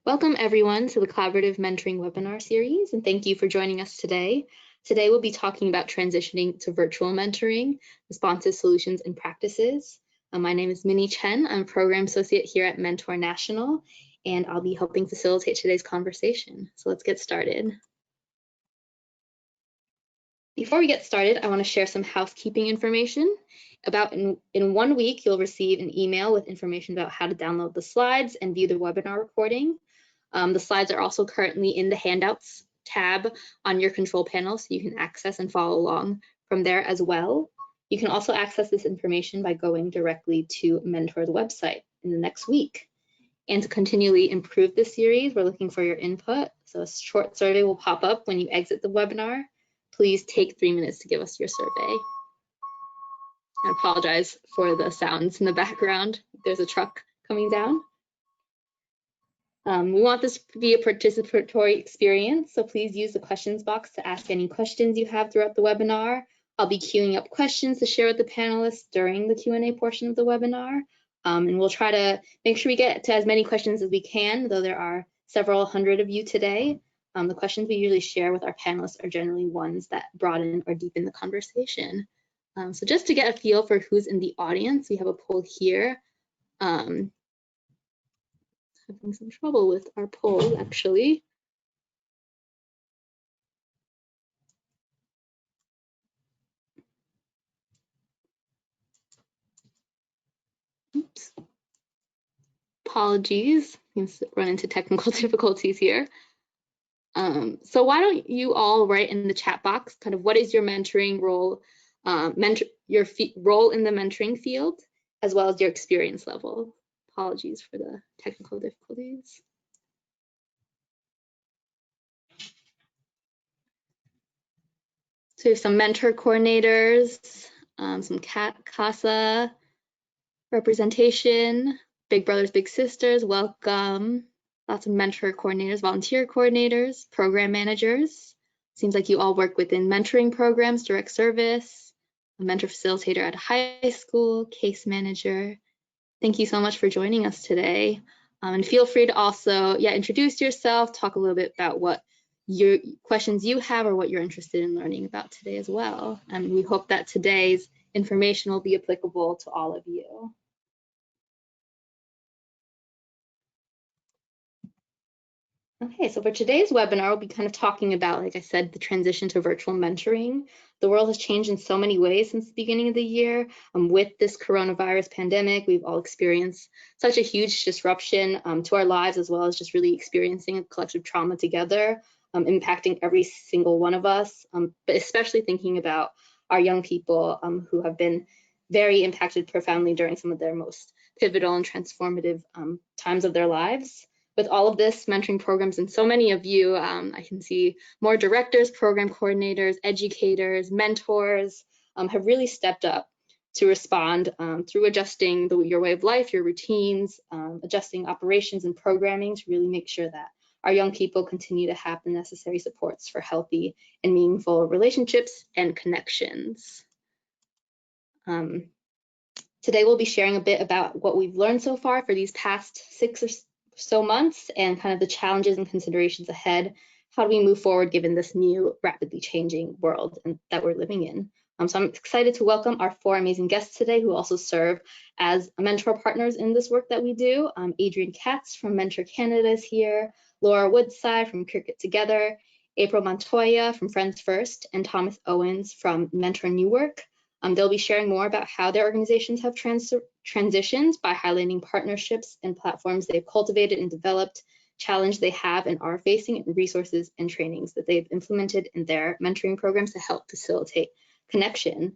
Welcome everyone to the Collaborative Mentoring webinar series, and thank you for joining us today. Today we'll be talking about transitioning to virtual mentoring, responses, solutions, and practices. My name is Minnie Chen. I'm a program associate here at Mentor National, and I'll be helping facilitate today's conversation. So let's get started. Before we get started, I want to share some housekeeping information. In 1 week, you'll receive an email with information about how to download the slides and view the webinar recording. The slides are also currently in the handouts tab on your control panel, so you can access and follow along from there as well. You can also access this information by going directly to Mentor's website in the next week. And to continually improve this series, we're looking for your input. So a short survey will pop up when you exit the webinar. Please take 3 minutes to give us your survey. I apologize for the sounds in the background. There's a truck coming down. We want this to be a participatory experience, so please use the questions box to ask any questions you have throughout the webinar. I'll be queuing up questions to share with the panelists during the Q&A portion of the webinar, and we'll try to make sure we get to as many questions as we can, though there are several hundred of you today. The questions we usually share with our panelists are generally ones that broaden or deepen the conversation. So just to get a feel for who's in the audience, we have a poll here. Having some trouble with our poll, actually. Oops. Apologies, run into technical difficulties here. So why don't you all write in the chat box kind of what is your mentoring role, your role in the mentoring field, as well as your experience level. Apologies for the technical difficulties. So we have some mentor coordinators, some CASA representation, Big Brothers, Big Sisters, welcome. Lots of mentor coordinators, volunteer coordinators, program managers. Seems like you all work within mentoring programs, direct service, a mentor facilitator at a high school, case manager. Thank you so much for joining us today. And feel free to also introduce yourself, talk a little bit about what your questions you have or what you're interested in learning about today as well. And we hope that today's information will be applicable to all of you. Okay, so for today's webinar, we'll be kind of talking about, like I said, the transition to virtual mentoring. The world has changed in so many ways since the beginning of the year. With this coronavirus pandemic, we've all experienced such a huge disruption to our lives, as well as just really experiencing a collective trauma together, impacting every single one of us, but especially thinking about our young people who have been very impacted profoundly during some of their most pivotal and transformative times of their lives. With all of this, mentoring programs, and so many of you, I can see more directors, program coordinators, educators, mentors have really stepped up to respond through adjusting your way of life, your routines, adjusting operations and programming to really make sure that our young people continue to have the necessary supports for healthy and meaningful relationships and connections. Today we'll be sharing a bit about what we've learned so far for these past 6 or so months and kind of the challenges and considerations ahead. How do we move forward given this new rapidly changing world that we're living in? So I'm excited to welcome our 4 amazing guests today who also serve as mentor partners in this work that we do. Adrienne Katz from Mentor Canada is here, Laura Woodside from Cricket Together, April Montoya from Friends First, and Thomas Owens from Mentor New Work. They'll be sharing more about how their organizations have transitioned by highlighting partnerships and platforms they've cultivated and developed, challenges they have and are facing, and resources and trainings that they've implemented in their mentoring programs to help facilitate connection.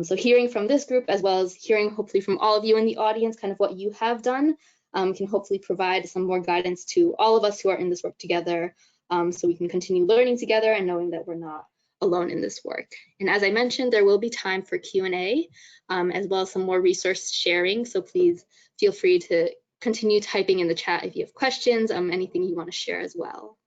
So hearing from this group, as well as hearing hopefully from all of you in the audience, kind of what you have done, can hopefully provide some more guidance to all of us who are in this work together, so we can continue learning together and knowing that we're not alone in this work. And as I mentioned, there will be time for Q&A, as well as some more resource sharing. So please feel free to continue typing in the chat if you have questions, anything you want to share as well.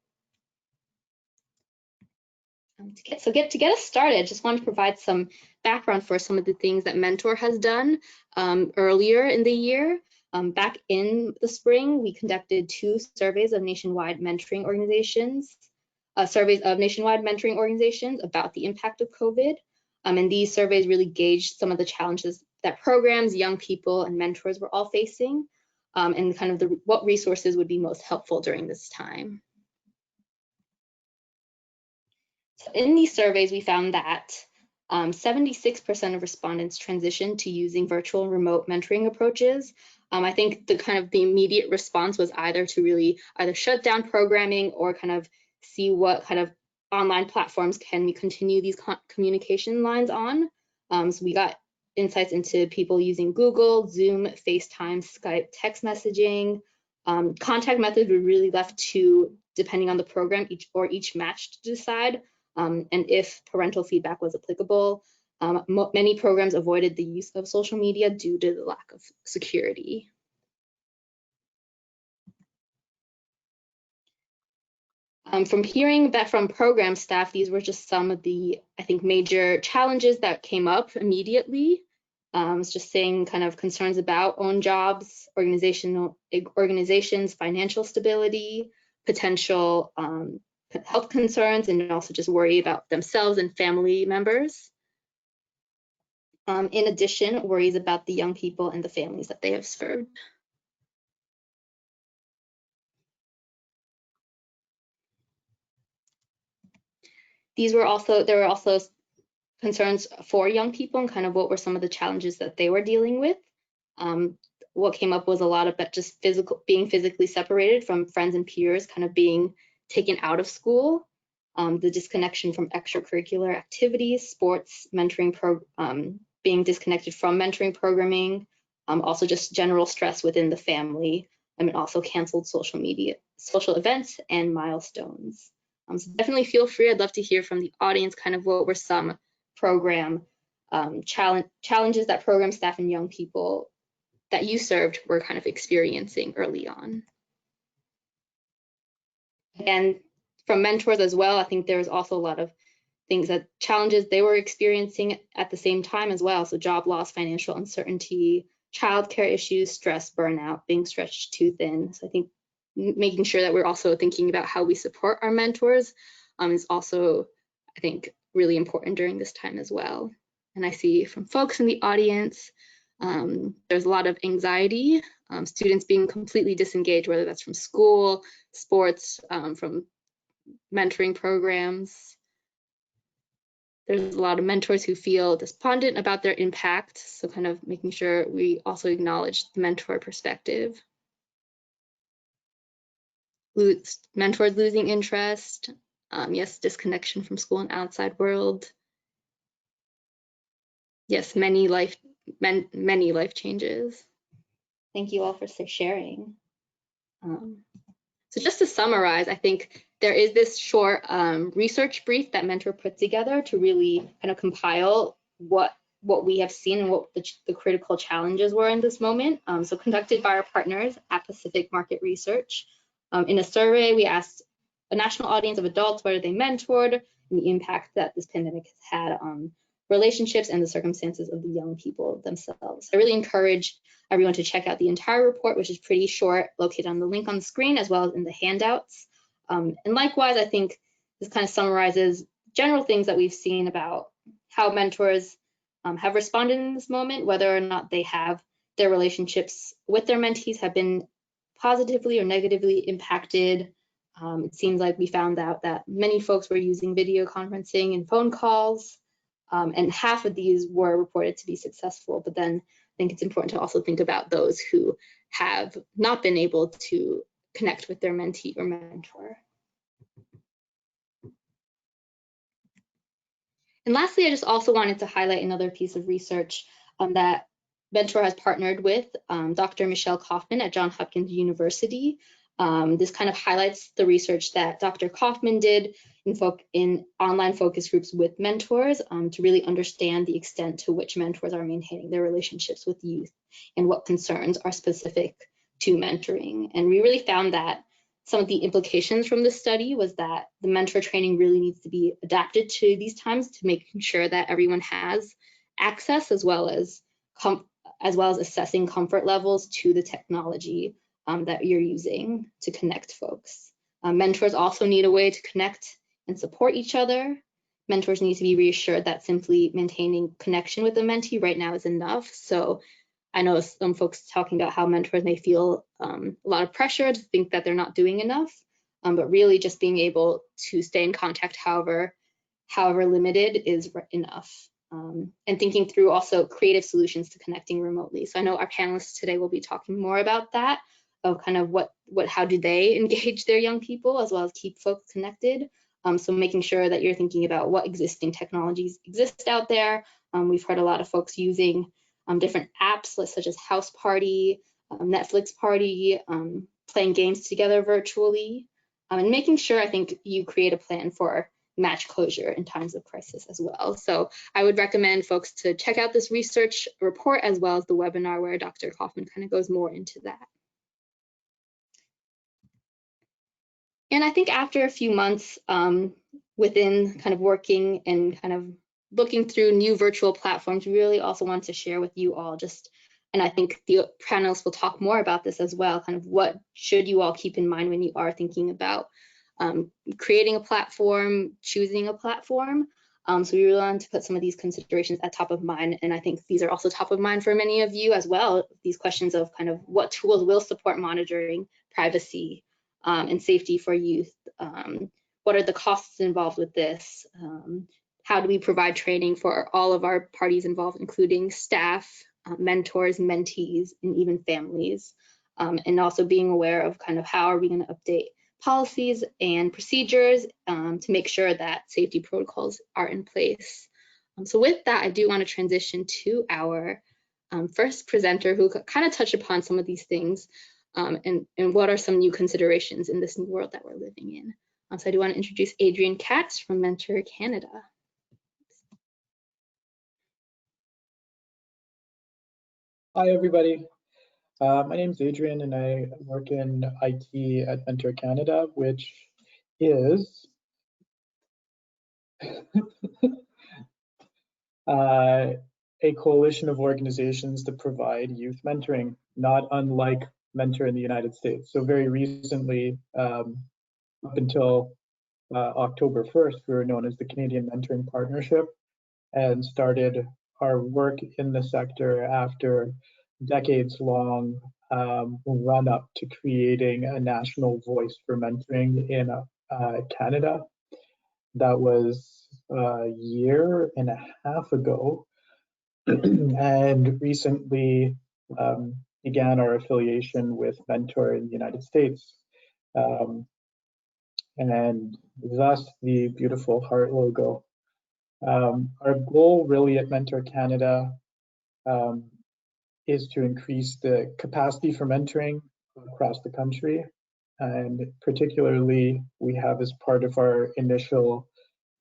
To get us started, I just want to provide some background for some of the things that Mentor has done earlier in the year. Back in the spring, we conducted 2 surveys of nationwide mentoring organizations, about the impact of COVID. And these surveys really gauged some of the challenges that programs, young people, and mentors were all facing, and kind of what resources would be most helpful during this time. So in these surveys, we found that 76% of respondents transitioned to using virtual and remote mentoring approaches. I think the immediate response was either to either shut down programming or kind of see what kind of online platforms can we continue these communication lines on. So we got insights into people using Google, Zoom, FaceTime, Skype, text messaging. Contact methods were really left to, depending on the program, each match to decide. And if parental feedback was applicable. Many programs avoided the use of social media due to the lack of security. From hearing that from program staff, these were just some of the, I think, major challenges that came up immediately. It's just saying kind of concerns about own jobs, organizations, financial stability, potential health concerns, and also just worry about themselves and family members. In addition, worries about the young people and the families that they have served. There were also concerns for young people and kind of what were some of the challenges that they were dealing with. What came up was a lot about just being physically separated from friends and peers, kind of being taken out of school, the disconnection from extracurricular activities, sports, mentoring, being disconnected from mentoring programming, also just general stress within the family, and also canceled social events and milestones. So definitely feel free. I'd love to hear from the audience kind of what were some program challenges that program staff and young people that you served were kind of experiencing early on. And from mentors as well, I think there was also a lot of challenges they were experiencing at the same time as well. So job loss, financial uncertainty, childcare issues, stress, burnout, being stretched too thin. So I think making sure that we're also thinking about how we support our mentors is also, I think, really important during this time as well. And I see from folks in the audience, there's a lot of anxiety, students being completely disengaged, whether that's from school, sports, from mentoring programs. There's a lot of mentors who feel despondent about their impact, so kind of making sure we also acknowledge the mentor perspective. Mentors losing interest, yes, disconnection from school and outside world. Yes, many life changes. Thank you all for sharing. So just to summarize, I think there is this short research brief that Mentor put together to really kind of compile what we have seen and what the critical challenges were in this moment. So conducted by our partners at Pacific Market Research. In a survey, we asked a national audience of adults whether they mentored and the impact that this pandemic has had on relationships and the circumstances of the young people themselves. I really encourage everyone to check out the entire report, which is pretty short, located on the link on the screen as well as in the handouts. And likewise, I think this kind of summarizes general things that we've seen about how mentors have responded in this moment, whether or not their relationships with their mentees have been positively or negatively impacted. It seems like we found out that many folks were using video conferencing and phone calls, and half of these were reported to be successful. But then I think it's important to also think about those who have not been able to connect with their mentee or mentor. And lastly, I just also wanted to highlight another piece of research that Mentor has partnered with Dr. Michelle Kaufman at Johns Hopkins University. This kind of highlights the research that Dr. Kaufman did in online focus groups with mentors to really understand the extent to which mentors are maintaining their relationships with youth and what concerns are specific to mentoring. And we really found that some of the implications from this study was that the mentor training really needs to be adapted to these times to make sure that everyone has access as well as as well as assessing comfort levels to the technology that you're using to connect folks. Mentors also need a way to connect and support each other. Mentors need to be reassured that simply maintaining connection with the mentee right now is enough. So I know some folks talking about how mentors may feel a lot of pressure to think that they're not doing enough, but really just being able to stay in contact however limited is enough. And thinking through also creative solutions to connecting remotely. So I know our panelists today will be talking more about that, of kind of how do they engage their young people as well as keep folks connected. So making sure that you're thinking about what existing technologies exist out there. We've heard a lot of folks using different apps such as House Party, Netflix Party, playing games together virtually, and making sure I think you create a plan for match closure in times of crisis as well. So I would recommend folks to check out this research report as well as the webinar where Dr. Kaufman kind of goes more into that. And I think after a few months within kind of working and kind of looking through new virtual platforms, we really also want to share with you all and I think the panelists will talk more about this as well, kind of what should you all keep in mind when you are thinking about creating a platform, choosing a platform. So we really want to put some of these considerations at top of mind. And I think these are also top of mind for many of you as well, these questions of kind of what tools will support monitoring, privacy, and safety for youth. What are the costs involved with this? How do we provide training for all of our parties involved, including staff, mentors, mentees, and even families? And also being aware of kind of how are we going to update policies and procedures to make sure that safety protocols are in place. So with that, I do want to transition to our first presenter who kind of touched upon some of these things and what are some new considerations in this new world that we're living in. So I do want to introduce Adrienne Katz from Mentor Canada. Hi, everybody. My name is Adrienne, and I work in IT at Mentor Canada, which is a coalition of organizations that provide youth mentoring, not unlike Mentor in the United States. So very recently, up until October 1st, we were known as the Canadian Mentoring Partnership and started our work in the sector after decades-long run up to creating a national voice for mentoring in Canada. That was a year and a half ago, and recently began our affiliation with Mentor in the United States, and thus the beautiful heart logo. Our goal really at Mentor Canada is to increase the capacity for mentoring across the country. And particularly, we have as part of our initial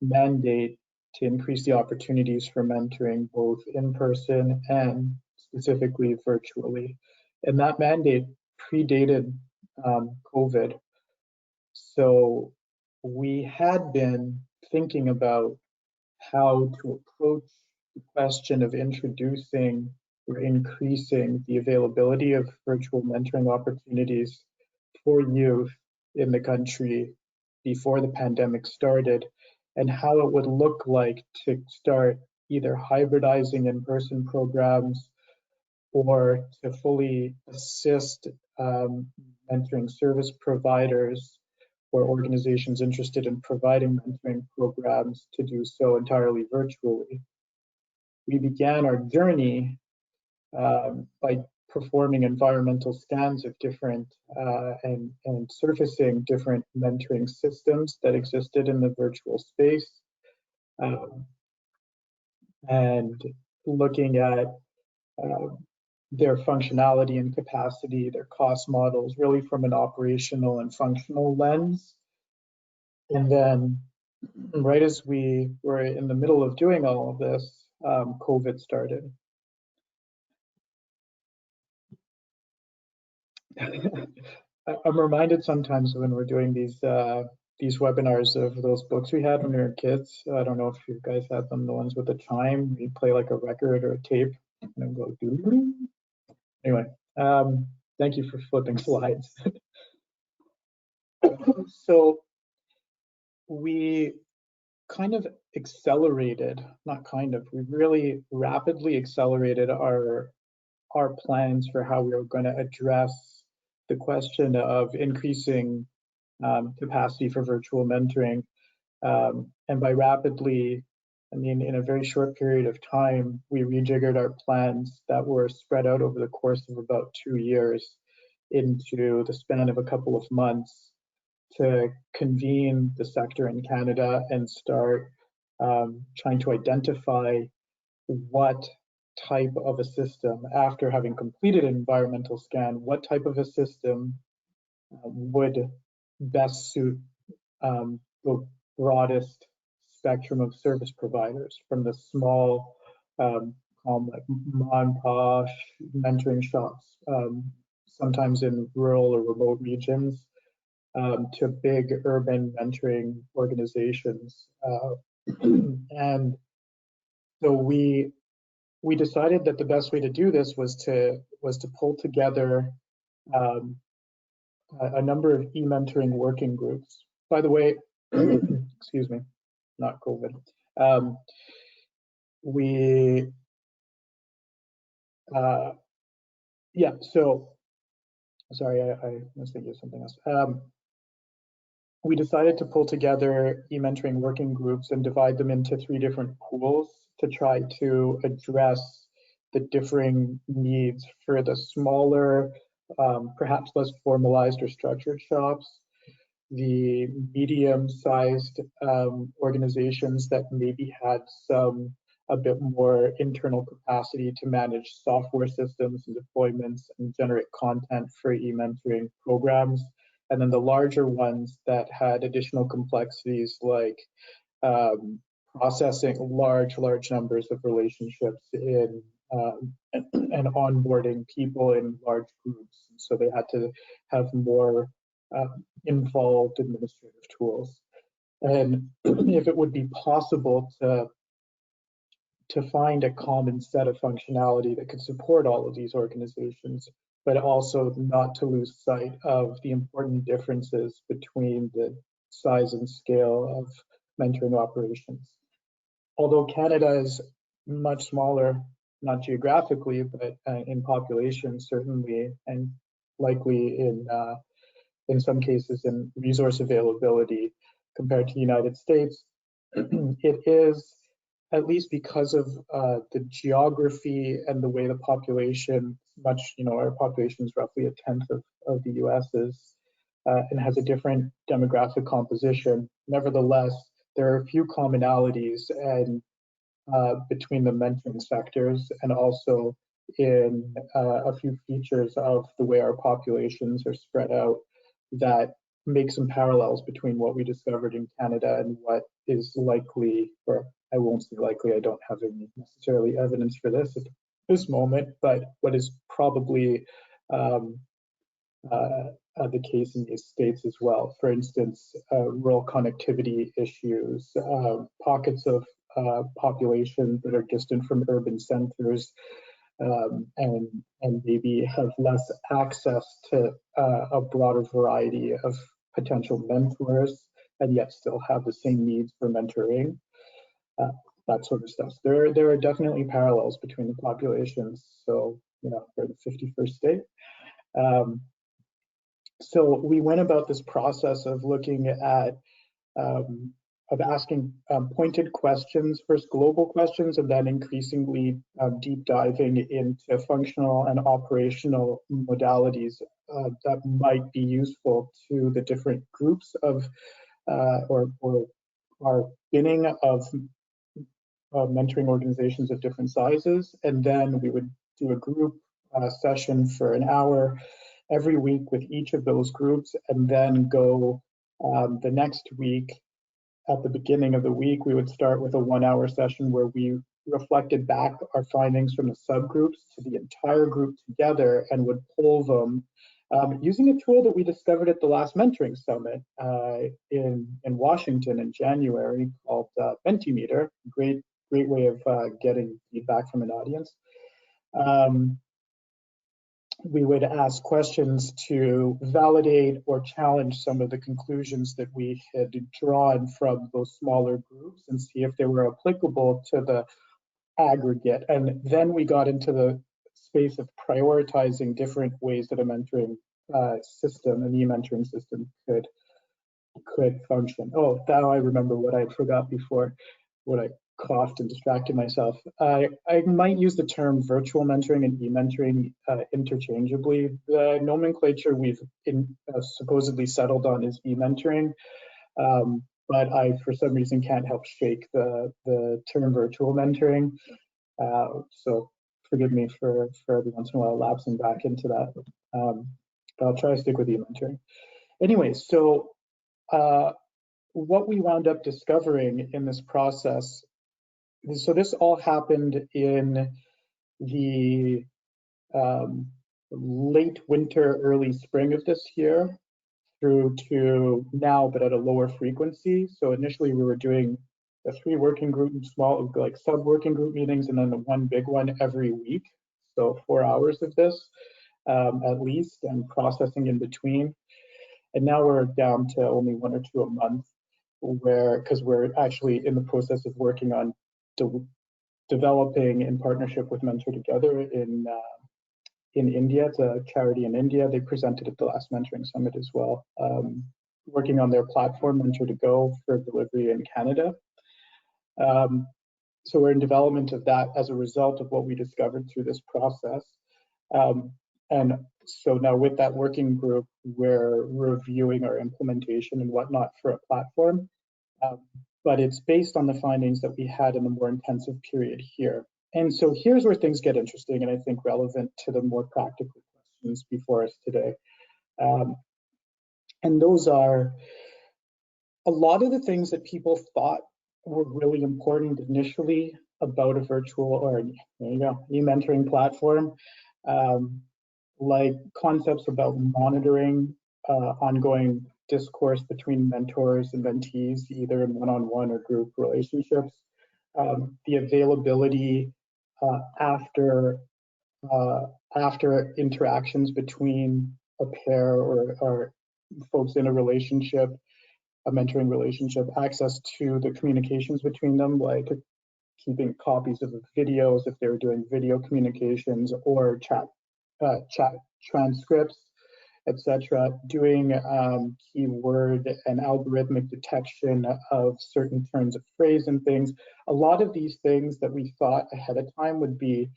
mandate to increase the opportunities for mentoring both in person and specifically virtually. And that mandate predated COVID. So we had been thinking about how to approach the question of introducing or increasing the availability of virtual mentoring opportunities for youth in the country before the pandemic started, and how it would look like to start either hybridizing in-person programs or to fully assist mentoring service providers or organizations interested in providing mentoring programs to do so entirely virtually. We began our journey by performing environmental scans of different and surfacing different mentoring systems that existed in the virtual space, and looking at their functionality and capacity, their cost models, really from an operational and functional lens. And then right as we were in the middle of doing all of this, COVID started. I'm reminded sometimes when we're doing these webinars of those books we had when we were kids. I don't know if you guys had them, the ones with the chime. You play like a record or a tape and go doo. Anyway, thank you for flipping slides. So we kind of accelerated, not kind of, we really rapidly accelerated our plans for how we were going to address the question of increasing capacity for virtual mentoring. And by rapidly, I mean, in a very short period of time, we rejiggered our plans that were spread out over the course of about 2 years into the span of a couple of months to convene the sector in Canada and start trying to identify what type of a system, after having completed an environmental scan, what type of a system would best suit the broadest spectrum of service providers, from the small like mom and pop mentoring shops, sometimes in rural or remote regions, to big urban mentoring organizations. And so we decided that the best way to do this was to pull together a number of e-mentoring working groups. By the way, excuse me, not COVID. Yeah, so sorry, I was thinking of something else. We decided to pull together e-mentoring working groups and divide them into 3 different pools to try to address the differing needs for the smaller, perhaps less formalized or structured shops, the medium-sized organizations that maybe had a bit more internal capacity to manage software systems and deployments and generate content for e-mentoring programs, and then the larger ones that had additional complexities like processing large numbers of relationships in and onboarding people in large groups. So they had to have more involved administrative tools. And if it would be possible to find a common set of functionality that could support all of these organizations, but also not to lose sight of the important differences between the size and scale of mentoring operations. Although Canada is much smaller, not geographically, but in population certainly, and likely in some cases in resource availability compared to the United States, it is, at least because of the geography and the way the population, our population is roughly 1/10 of the US's, and has a different demographic composition. Nevertheless, there are a few commonalities and between the mentoring sectors, and also in a few features of the way our populations are spread out that make some parallels between what we discovered in Canada and what is likely, or I won't say likely, I don't have any necessarily evidence for this at this moment, but what is probably the case in the States as well. For instance, rural connectivity issues, pockets of population that are distant from urban centers, and maybe have less access to a broader variety of potential mentors, and yet still have the same needs for mentoring, that sort of stuff. There are definitely parallels between the populations. So, for the 51st state. So we went about this process of looking at, of asking pointed questions, first global questions, and then increasingly deep diving into functional and operational modalities that might be useful to the different groups of, or our binning of mentoring organizations of different sizes. And then we would do a group session for an hour every week with each of those groups, and then go the next week. At the beginning of the week, we would start with a 1-hour session where we reflected back our findings from the subgroups to the entire group together, and would poll them using a tool that we discovered at the last mentoring summit in Washington in January, called Mentimeter. Great way of getting feedback from an audience. we would ask questions to validate or challenge some of the conclusions that we had drawn from those smaller groups and see if they were applicable to the aggregate. And then we got into the space of prioritizing different ways that a mentoring system, an e-mentoring system could function. Oh, now I remember what I forgot before, what I coughed and distracted myself. I might use the term virtual mentoring and e-mentoring interchangeably. The nomenclature we've supposedly settled on is e-mentoring, but I, for some reason, can't help shake the term virtual mentoring. So forgive me for every once in a while lapsing back into that. But I'll try to stick with e-mentoring. Anyway, so what we wound up discovering in this process, so this all happened in the late winter, early spring of this year through to now, but at a lower frequency. So initially we were doing the 3 working group, small, like sub-working group meetings, and then the 1 big one every week. So 4 hours of this at least, and processing in between. And now we're down to only 1 or 2 a month, because we're actually in the process of working on developing in partnership with Mentor Together in India. It's a charity in India. They presented at the last mentoring summit as well, working on their platform, Mentor to Go, for delivery in Canada. So we're in development of that as a result of what we discovered through this process. And so now with that working group, we're reviewing our implementation and whatnot for a platform. But it's based on the findings that we had in the more intensive period here. And so here's where things get interesting and I think relevant to the more practical questions before us today. And those are a lot of the things that people thought were really important initially about a virtual, or there you go, e-mentoring platform, like concepts about monitoring ongoing discourse between mentors and mentees, either in one-on-one or group relationships, the availability after interactions between a pair or folks in a relationship, a mentoring relationship, access to the communications between them, like keeping copies of the videos if they were doing video communications, or chat transcripts, etc., doing keyword and algorithmic detection of certain turns of phrase and things. A lot of these things that we thought ahead of time would be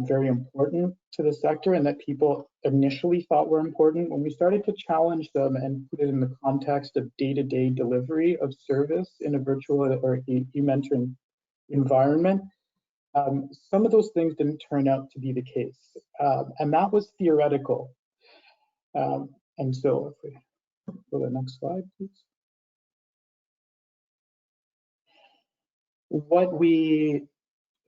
very important to the sector and that people initially thought were important, when we started to challenge them and put it in the context of day-to-day delivery of service in a virtual or e-mentoring environment, some of those things didn't turn out to be the case. And that was theoretical. And so if we go to the next slide, please.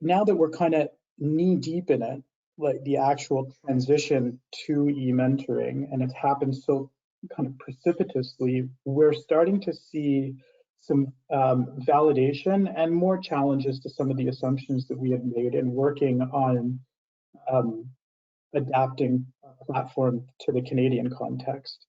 Now that we're kind of knee deep in it, like the actual transition to e-mentoring, and it's happened so kind of precipitously, we're starting to see some validation and more challenges to some of the assumptions that we had made in working on adapting a platform to the Canadian context.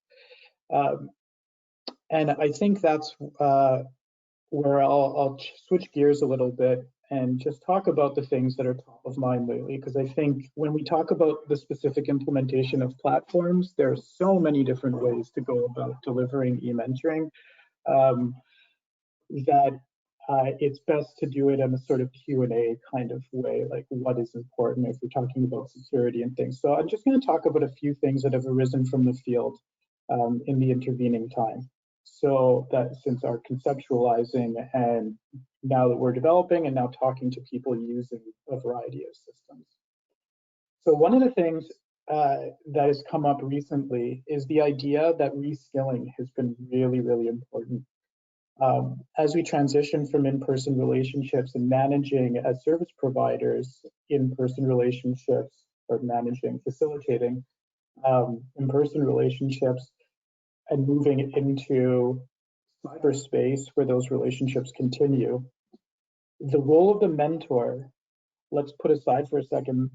And I think that's where I'll switch gears a little bit and just talk about the things that are top of mind lately, because I think when we talk about the specific implementation of platforms, there are so many different ways to go about delivering e-mentoring that it's best to do it in a sort of Q&A kind of way, like what is important if we're talking about security and things. So I'm just going to talk about a few things that have arisen from the field in the intervening time. So that since our conceptualizing and now that we're developing and now talking to people using a variety of systems. So one of the things that has come up recently is the idea that reskilling has been really, really important. As we transition from in-person relationships and managing as service providers in-person relationships, or facilitating in-person relationships, and moving into cyberspace where those relationships continue, the role of the mentor, let's put aside for a second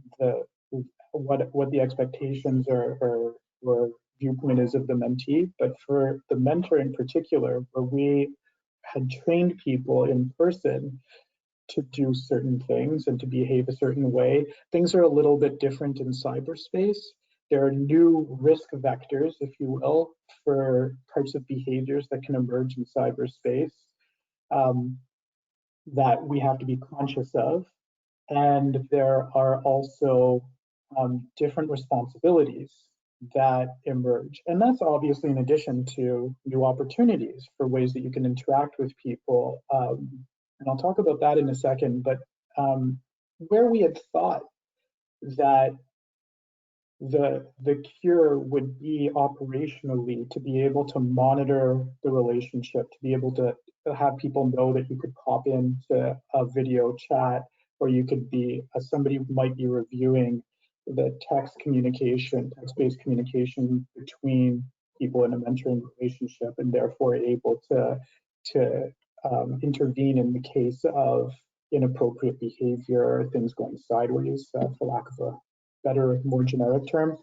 what the expectations or viewpoint is of the mentee. But for the mentor in particular, where we had trained people in person to do certain things and to behave a certain way, things are a little bit different in cyberspace. There are new risk vectors, if you will, for types of behaviors that can emerge in cyberspace that we have to be conscious of. And there are also different responsibilities that emerge. And that's obviously in addition to new opportunities for ways that you can interact with people. And I'll talk about that in a second, but where we had thought that the cure would be operationally to be able to monitor the relationship, to be able to have people know that you could pop into a video chat, or you could be somebody who might be reviewing the text-based communication between people in a mentoring relationship, and therefore able to intervene in the case of inappropriate behavior, things going sideways, for lack of a better, more generic term.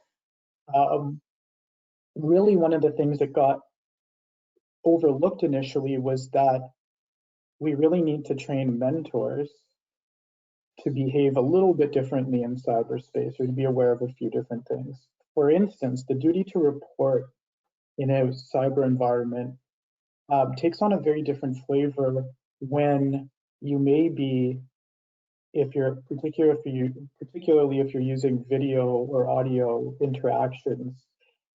Really, one of the things that got overlooked initially was that we really need to train mentors to behave a little bit differently in cyberspace, or to be aware of a few different things. For instance, the duty to report in a cyber environment takes on a very different flavor when you may be, particularly if you're using video or audio interactions,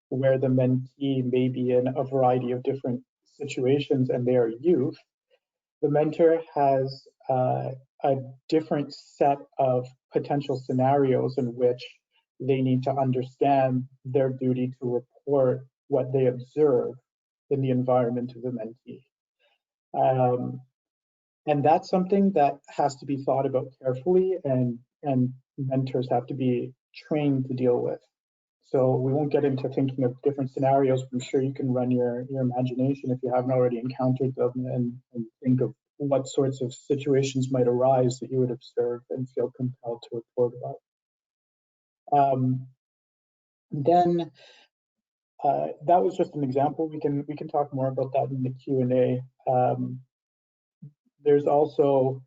where the mentee may be in a variety of different situations and they are youth. The mentor has a different set of potential scenarios in which they need to understand their duty to report what they observe in the environment of the mentee. And that's something that has to be thought about carefully, and mentors have to be trained to deal with. So we won't get into thinking of different scenarios. I'm sure you can run your imagination if you haven't already encountered them, and think of what sorts of situations might arise that you would observe and feel compelled to report about. Then that was just an example. We can talk more about that in the Q&A. There's also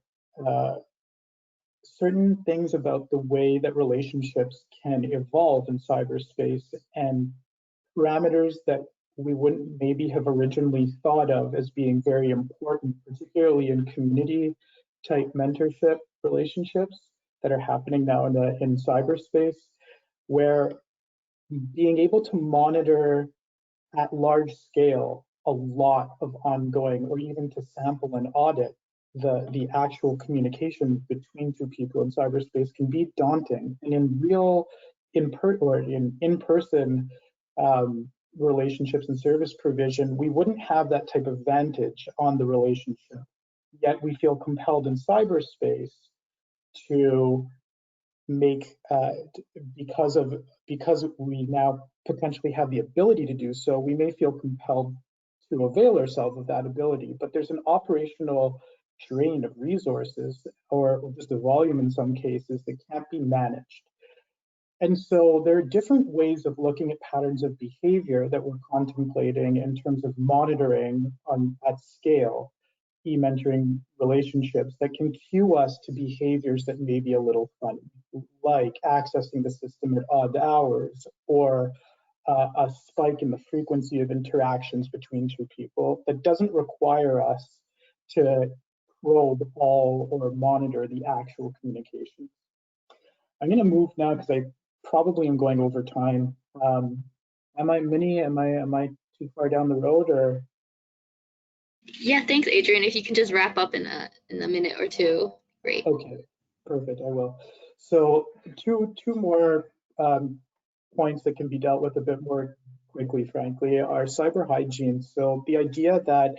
certain things about the way that relationships can evolve in cyberspace, and parameters that we wouldn't maybe have originally thought of as being very important, particularly in community type mentorship relationships that are happening now in cyberspace, where being able to monitor at large scale a lot of ongoing, or even to sample and audit the actual communication between two people in cyberspace can be daunting. And in in-person relationships and service provision, we wouldn't have that type of vantage on the relationship. Yet we feel compelled in cyberspace to make, because we now potentially have the ability to do so, we may feel compelled to avail ourselves of that ability. But there's an operational drain of resources, or just a volume in some cases, that can't be managed. And so there are different ways of looking at patterns of behavior that we're contemplating in terms of monitoring at scale e-mentoring relationships that can cue us to behaviors that may be a little funny, like accessing the system at odd hours, or a spike in the frequency of interactions between two people that doesn't require us to probe all or monitor the actual communication. I'm going to move now because I probably am going over time. Am I too far down the road, or? Yeah, thanks, Adrian. If you can just wrap up in a minute or two, great. Okay, perfect. I will. So two more points that can be dealt with a bit more quickly, frankly, are cyber hygiene. So the idea that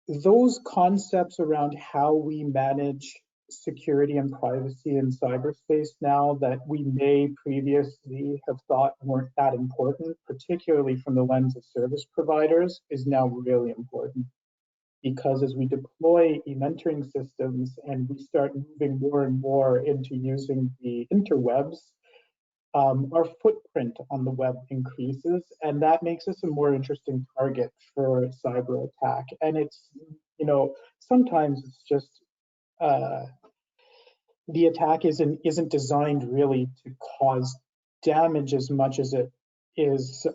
those concepts around how we manage security and privacy in cyberspace now that we may previously have thought weren't that important, particularly from the lens of service providers, is now really important. Because as we deploy e-mentoring systems and we start moving more and more into using the interwebs, our footprint on the web increases, and that makes us a more interesting target for cyber attack. And it's, sometimes it's just the attack isn't designed really to cause damage as much as it is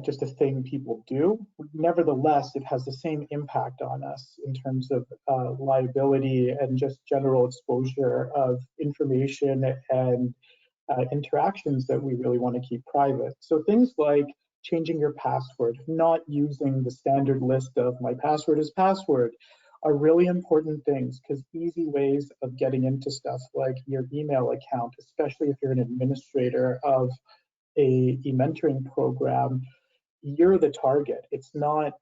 just a thing people do. Nevertheless, it has the same impact on us in terms of liability and just general exposure of information and interactions that we really want to keep private. So things like changing your password, not using the standard list of my password is password, are really important things, because easy ways of getting into stuff like your email account, especially if you're an administrator of a mentoring program, you're the target. It's not,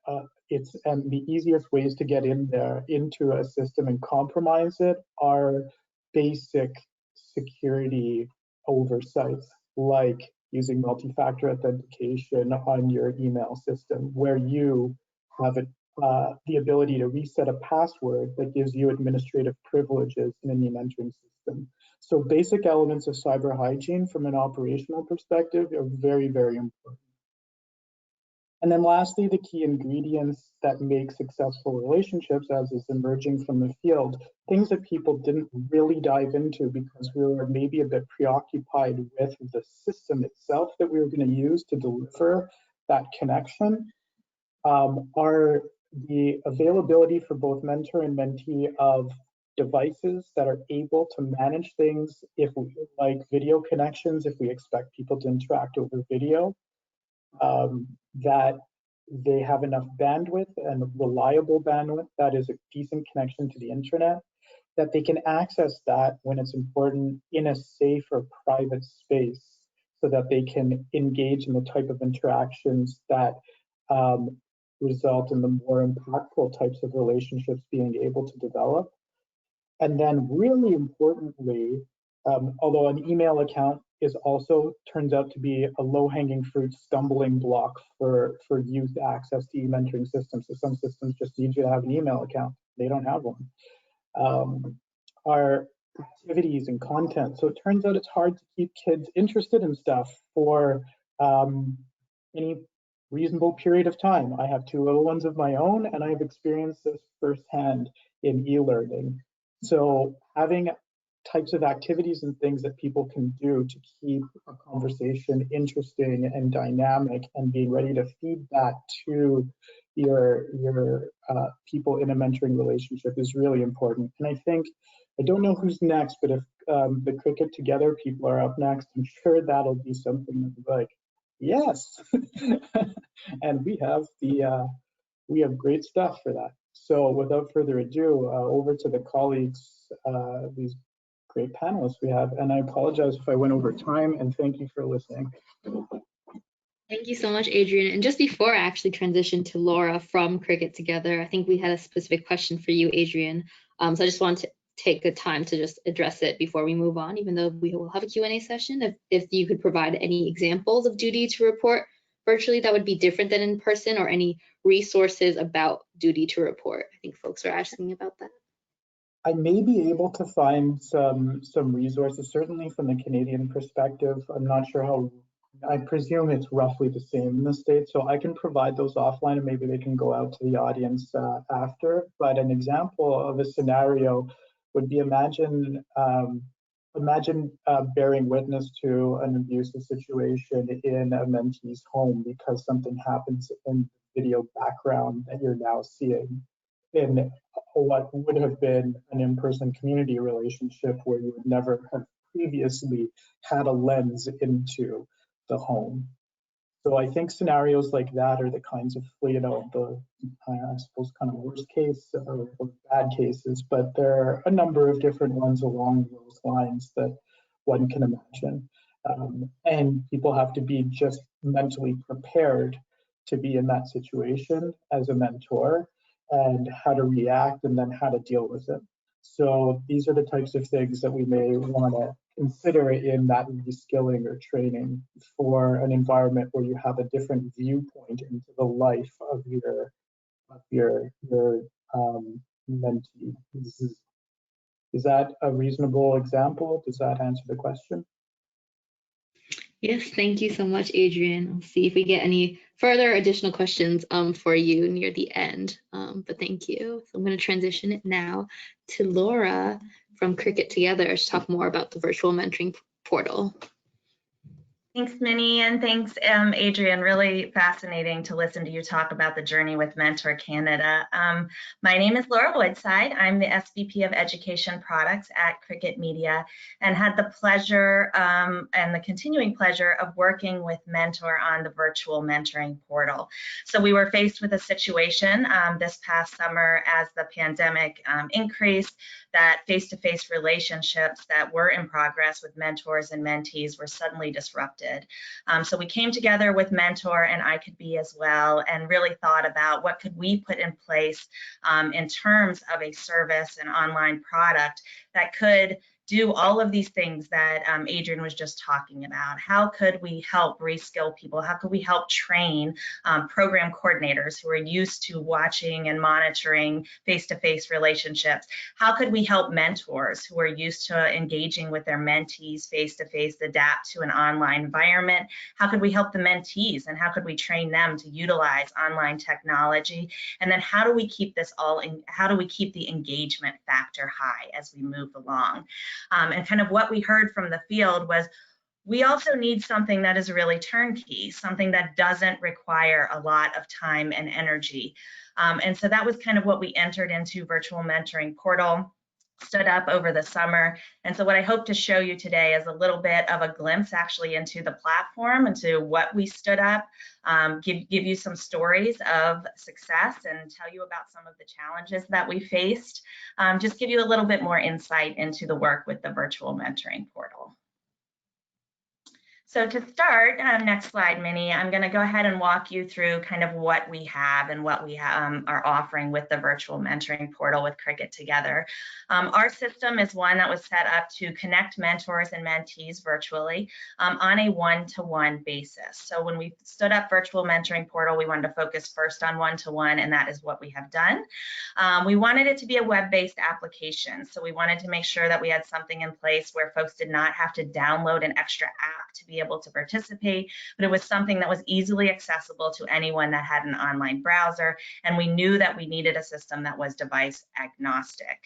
and the easiest ways to get in there into a system and compromise it are basic security oversights, like using multi-factor authentication on your email system, where you have the ability to reset a password that gives you administrative privileges in an e-mentoring system. So basic elements of cyber hygiene from an operational perspective are very, very important. And then lastly, the key ingredients that make successful relationships, as is emerging from the field, things that people didn't really dive into because we were maybe a bit preoccupied with the system itself that we were going to use to deliver that connection, are the availability for both mentor and mentee of devices that are able to manage things, like video connections, if we expect people to interact over video, that they have enough bandwidth and reliable bandwidth, that is a decent connection to the internet, that they can access that when it's important in a safe or private space, so that they can engage in the type of interactions that result in the more impactful types of relationships being able to develop. And then really importantly, although an email account is also turns out to be a low-hanging fruit stumbling block for youth access to e-mentoring systems. So some systems just need you to have an email account. They don't have one. Are activities and content. So it turns out it's hard to keep kids interested in stuff for any reasonable period of time. I have two little ones of my own, and I've experienced this firsthand in e-learning. So having types of activities and things that people can do to keep a conversation interesting and dynamic, and being ready to feed that to your people in a mentoring relationship is really important. And I think, I don't know who's next, but if the Cricket Together people are up next, I'm sure that'll be something that's like, yes. And we have great stuff for that. So without further ado, over to the colleagues, these great panelists we have. And I apologize if I went over time, and thank you for listening. Thank you so much, Adrian. And just before I actually transition to Laura from Cricket Together, I think we had a specific question for you, Adrian. So I just want to take the time to just address it before we move on, even though we will have a Q&A session. If you could provide any examples of duty to report virtually that would be different than in person, or any resources about duty to report. I think folks are asking about that. I may be able to find some resources, certainly from the Canadian perspective. I'm not sure how, I presume it's roughly the same in the States, so I can provide those offline, and maybe they can go out to the audience after. But an example of a scenario would be, imagine bearing witness to an abusive situation in a mentee's home because something happens in the video background that you're now seeing in what would have been an in-person community relationship, where you would never have previously had a lens into the home. So I think scenarios like that are the kinds of, the, I suppose, kind of worst case or bad cases, but there are a number of different ones along those lines that one can imagine. And people have to be just mentally prepared to be in that situation as a mentor, and how to react, and then how to deal with it. So these are the types of things that we may want to consider in that reskilling or training for an environment where you have a different viewpoint into the life of your mentee. Is that a reasonable example? Does that answer the question? Yes, thank you so much, Adrian. I'll see if we get any further additional questions for you near the end. But thank you. So I'm going to transition it now to Laura from Cricket Together to talk more about the virtual mentoring portal. Thanks, Minnie, and thanks, Adrian. Really fascinating to listen to you talk about the journey with Mentor Canada. My name is Laura Woodside. I'm the SVP of Education Products at Cricket Media, and had the pleasure and the continuing pleasure of working with Mentor on the virtual mentoring portal. So we were faced with a situation this past summer as the pandemic increased, that face-to-face relationships that were in progress with mentors and mentees were suddenly disrupted. So we came together with Mentor and I Could Be as well, and really thought about what could we put in place in terms of a service and online product that could do all of these things that Adrian was just talking about. How could we help reskill people? How could we help train program coordinators who are used to watching and monitoring face-to-face relationships? How could we help mentors who are used to engaging with their mentees face-to-face adapt to an online environment? How could we help the mentees, and how could we train them to utilize online technology? And then how do we keep this all in, how do we keep the engagement factor high as we move along? And kind of what we heard from the field was, we also need something that is really turnkey, something that doesn't require a lot of time and energy. And so that was kind of what we entered into Virtual Mentoring Portal, stood up over the summer. And so what I hope to show you today is a little bit of a glimpse actually into the platform, into what we stood up, give you some stories of success and tell you about some of the challenges that we faced, just give you a little bit more insight into the work with the Virtual Mentoring Portal. So to start, next slide, Minnie, I'm going to go ahead and walk you through kind of what we have and what we are offering with the Virtual Mentoring Portal with Cricket Together. Our system is one that was set up to connect mentors and mentees virtually on a one-to-one basis. So when we stood up Virtual Mentoring Portal, we wanted to focus first on one-to-one, and that is what we have done. We wanted it to be a web-based application. So we wanted to make sure that we had something in place where folks did not have to download an extra app to be able to participate, but it was something that was easily accessible to anyone that had an online browser, and we knew that we needed a system that was device agnostic.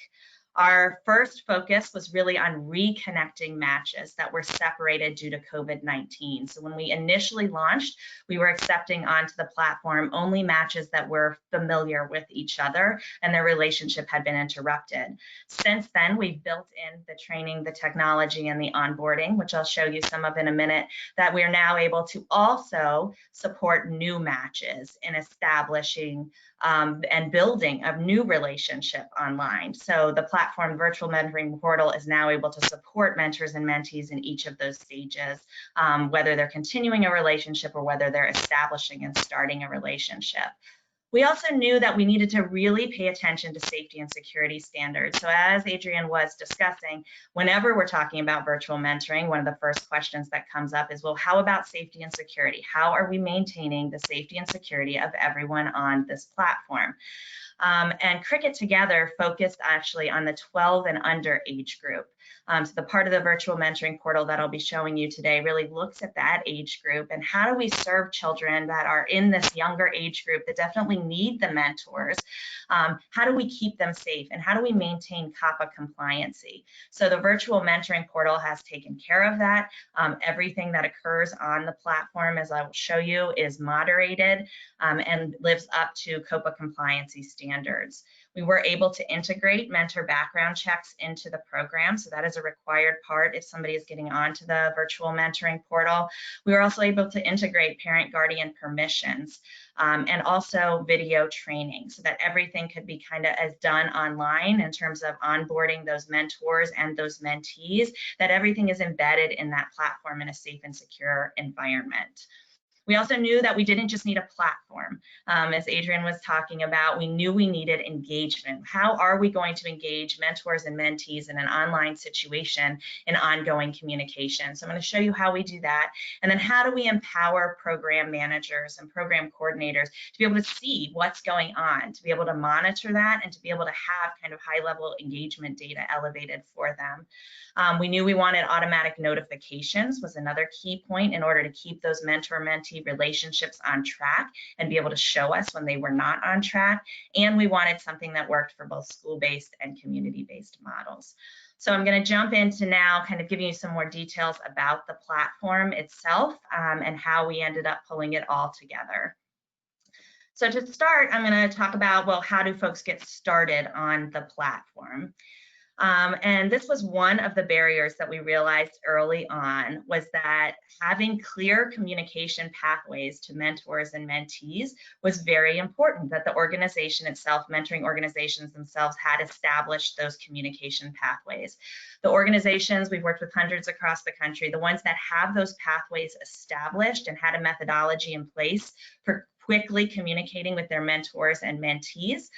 Our first focus was really on reconnecting matches that were separated due to COVID-19. So when we initially launched, we were accepting onto the platform only matches that were familiar with each other and their relationship had been interrupted. Since then, we've built in the training, the technology, and the onboarding, which I'll show you some of in a minute, that we're now able to also support new matches in establishing and building a new relationship online. So the platform Virtual Mentoring Portal is now able to support mentors and mentees in each of those stages, whether they're continuing a relationship or whether they're establishing and starting a relationship. We also knew that we needed to really pay attention to safety and security standards. So as Adrian was discussing, whenever we're talking about virtual mentoring, one of the first questions that comes up is, well, how about safety and security? How are we maintaining the safety and security of everyone on this platform? And Cricket Together focused actually on the 12 and under age group. So the part of the Virtual Mentoring Portal that I'll be showing you today really looks at that age group and how do we serve children that are in this younger age group that definitely need the mentors. How do we keep them safe, and how do we maintain COPPA compliancy? So the Virtual Mentoring Portal has taken care of that. Everything that occurs on the platform, as I will show you, is moderated and lives up to COPPA compliancy standards. We were able to integrate mentor background checks into the program, so that is a required part if somebody is getting onto the Virtual Mentoring Portal. We were also able to integrate parent-guardian permissions and also video training, so that everything could be kind of as done online in terms of onboarding those mentors and those mentees, that everything is embedded in that platform in a safe and secure environment. We also knew that we didn't just need a platform. As Adrian was talking about, we knew we needed engagement. How are we going to engage mentors and mentees in an online situation in ongoing communication? So I'm going to show you how we do that. And then how do we empower program managers and program coordinators to be able to see what's going on, to be able to monitor that, and to be able to have kind of high-level engagement data elevated for them. We knew we wanted automatic notifications was another key point in order to keep those mentor-mentee relationships on track and be able to show us when they were not on track. And we wanted something that worked for both school-based and community-based models. So I'm going to jump into now kind of giving you some more details about the platform itself and how we ended up pulling it all together. So to start, I'm going to talk about, well, how do folks get started on the platform? And this was one of the barriers that we realized early on, was that having clear communication pathways to mentors and mentees was very important, that the organization itself, mentoring organizations themselves, had established those communication pathways. The organizations, we've worked with hundreds across the country, the ones that have those pathways established and had a methodology in place for quickly communicating with their mentors and mentees,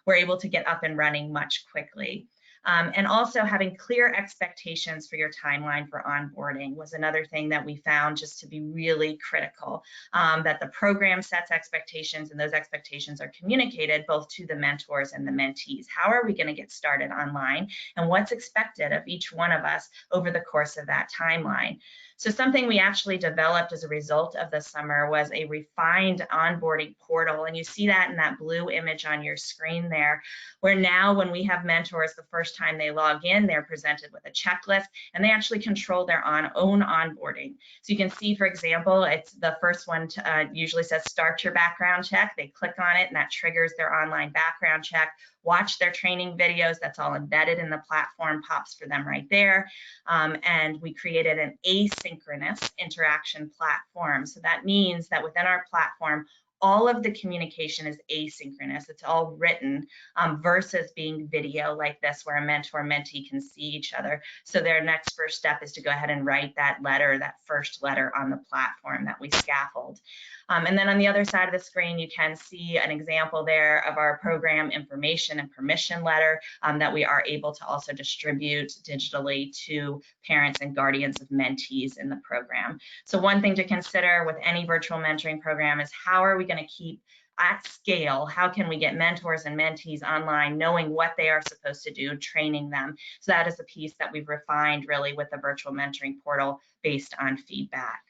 were able to get up and running much quickly. And also having clear expectations for your timeline for onboarding was another thing that we found just to be really critical, that the program sets expectations and those expectations are communicated both to the mentors and the mentees. How are we going to get started online and what's expected of each one of us over the course of that timeline? So something we actually developed as a result of the summer was a refined onboarding portal. And you see that in that blue image on your screen there, where now when we have mentors, the first time they log in, they're presented with a checklist and they actually control their own onboarding. So you can see, for example, it's the first one usually says start your background check. They click on it and that triggers their online background check. Watch their training videos, that's all embedded in the platform, pops for them right there. And we created an asynchronous interaction platform. So that means that within our platform, all of the communication is asynchronous. It's all written versus being video like this, where a mentor and mentee can see each other. So their next first step is to go ahead and write that letter, that first letter on the platform that we scaffold. And then on the other side of the screen, you can see an example there of our program information and permission letter that we are able to also distribute digitally to parents and guardians of mentees in the program. So one thing to consider with any virtual mentoring program is how are we going to keep at scale, how can we get mentors and mentees online knowing what they are supposed to do, training them. So that is a piece that we've refined really with the virtual mentoring portal based on feedback.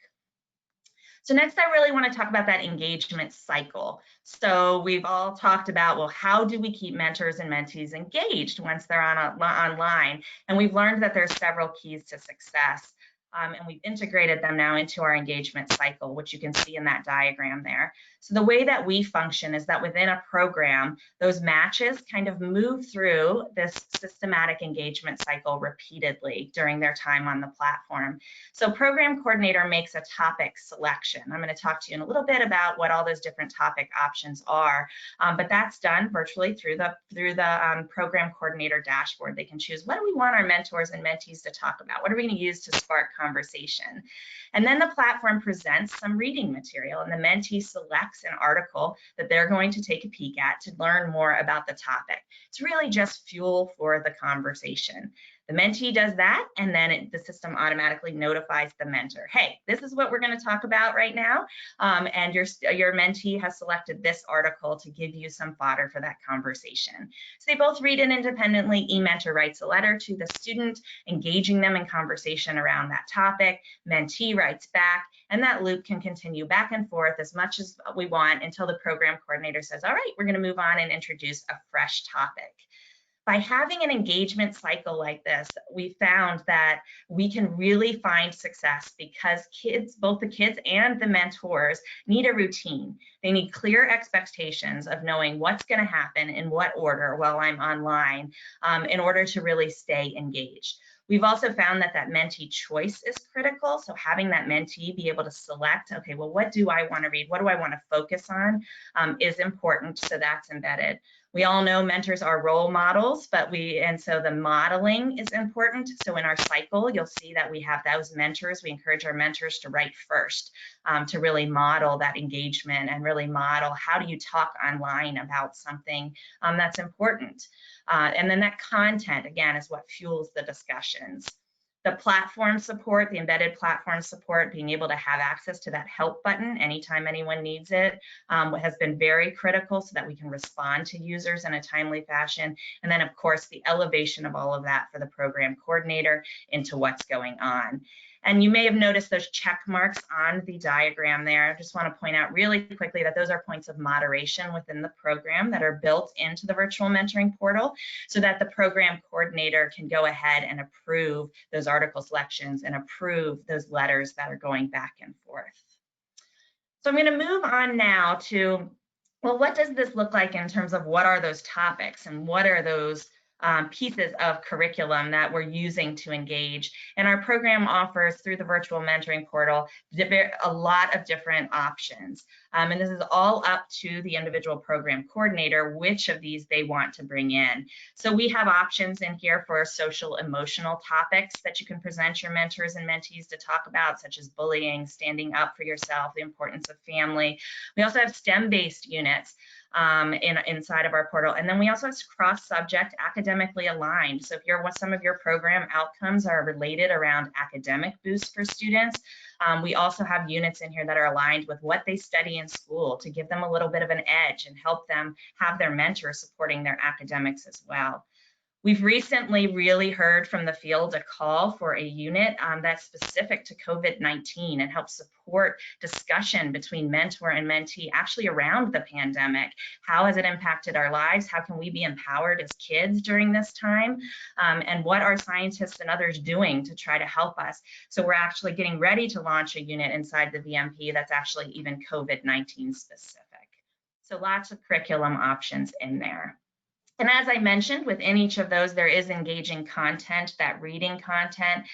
So next, I really want to talk about that engagement cycle. So we've all talked about, well, how do we keep mentors and mentees engaged once they're online? And we've learned that there's several keys to success. And we've integrated them now into our engagement cycle, which you can see in that diagram there. So the way that we function is that within a program, those matches kind of move through this systematic engagement cycle repeatedly during their time on the platform. So program coordinator makes a topic selection. I'm going to talk to you in a little bit about what all those different topic options are, but that's done virtually through the program coordinator dashboard. They can choose, what do we want our mentors and mentees to talk about? What are we going to use to spark conversation? And then the platform presents some reading material, and the mentee selects an article that they're going to take a peek at to learn more about the topic. It's really just fuel for the conversation. The mentee does that, and then the system automatically notifies the mentor, hey, this is what we're going to talk about right now, and your mentee has selected this article to give you some fodder for that conversation. So they both read it independently. eMentor writes a letter to the student, engaging them in conversation around that topic. Mentee writes back, and that loop can continue back and forth as much as we want until the program coordinator says, all right, we're going to move on and introduce a fresh topic. By having an engagement cycle like this, we found that we can really find success because both the kids and the mentors need a routine. They need clear expectations of knowing what's going to happen in what order while I'm online in order to really stay engaged. We've also found that mentee choice is critical. So having that mentee be able to select, okay, well, what do I want to read? What do I want to focus on is important. So that's embedded. We all know mentors are role models, and so the modeling is important. So in our cycle, you'll see that we have those mentors. We encourage our mentors to write first, to really model that engagement and really model how do you talk online about something that's important. And then that content, again, is what fuels the discussions. The platform support, the embedded platform support, being able to have access to that help button anytime anyone needs it, has been very critical so that we can respond to users in a timely fashion. And then, of course, the elevation of all of that for the program coordinator into what's going on. And you may have noticed those check marks on the diagram there. I just want to point out really quickly that those are points of moderation within the program that are built into the virtual mentoring portal so that the program coordinator can go ahead and approve those article selections and approve those letters that are going back and forth. So I'm going to move on now to, well, what does this look like in terms of what are those topics and what are those pieces of curriculum that we're using to engage. And our program offers, through the virtual mentoring portal, a lot of different options. And this is all up to the individual program coordinator, which of these they want to bring in. So we have options in here for social emotional topics that you can present your mentors and mentees to talk about, such as bullying, standing up for yourself, the importance of family. We also have STEM-based units inside of our portal. And then we also have cross-subject, academically aligned. So if some of your program outcomes are related around academic boosts for students, we also have units in here that are aligned with what they study in school to give them a little bit of an edge and help them have their mentor supporting their academics as well. We've recently really heard from the field a call for a unit that's specific to COVID-19 and helps support discussion between mentor and mentee actually around the pandemic. How has it impacted our lives? How can we be empowered as kids during this time? And what are scientists and others doing to try to help us? So we're actually getting ready to launch a unit inside the VMP that's actually even COVID-19 specific. So lots of curriculum options in there. And as I mentioned, within each of those, there is engaging content, that reading content.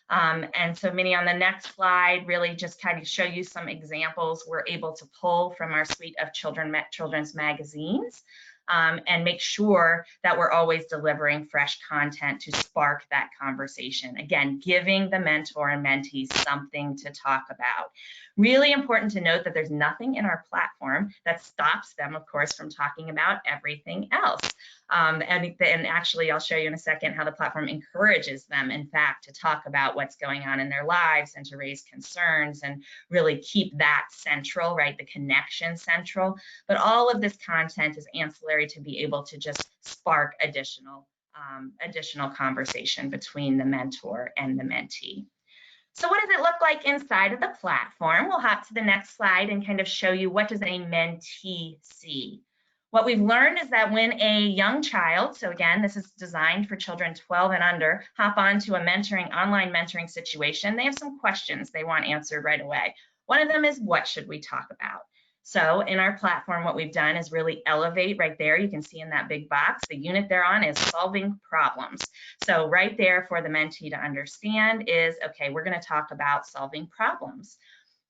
And so many on the next slide really just kind of show you some examples we're able to pull from our suite of children's magazines and make sure that we're always delivering fresh content to spark that conversation. Again, giving the mentor and mentee something to talk about. Really important to note that there's nothing in our platform that stops them, of course, from talking about everything else. And actually, I'll show you in a second how the platform encourages them, in fact, to talk about what's going on in their lives and to raise concerns and really keep that central, right? The connection central. But all of this content is ancillary to be able to just spark additional conversation between the mentor and the mentee. So what does it look like inside of the platform? We'll hop to the next slide and kind of show you what does a mentee see. What we've learned is that when a young child, so again, this is designed for children 12 and under, hop onto a online mentoring situation, they have some questions they want answered right away. One of them is, what should we talk about? So in our platform, what we've done is really elevate right there. You can see in that big box, the unit they're on is solving problems. So right there for the mentee to understand is, okay, we're going to talk about solving problems.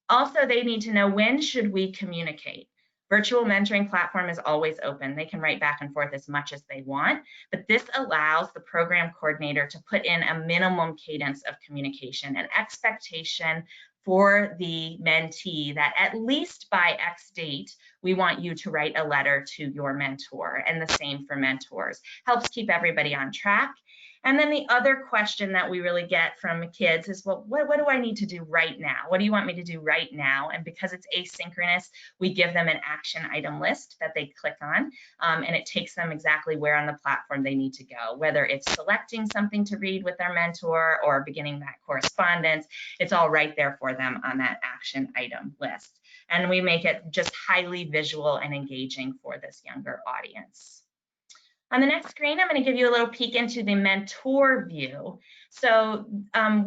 Also, they need to know, when should we communicate? Virtual mentoring platform is always open. They can write back and forth as much as they want, but this allows the program coordinator to put in a minimum cadence of communication, an expectation for the mentee that at least by X date, we want you to write a letter to your mentor, and the same for mentors. Helps keep everybody on track. And then the other question that we really get from kids is, well, what do I need to do right now? What do you want me to do right now? And because it's asynchronous, we give them an action item list that they click on, and it takes them exactly where on the platform they need to go, whether it's selecting something to read with their mentor or beginning that correspondence. It's all right there for them on that action item list. And we make it just highly visual and engaging for this younger audience. On the next screen, I'm going to give you a little peek into the mentor view. So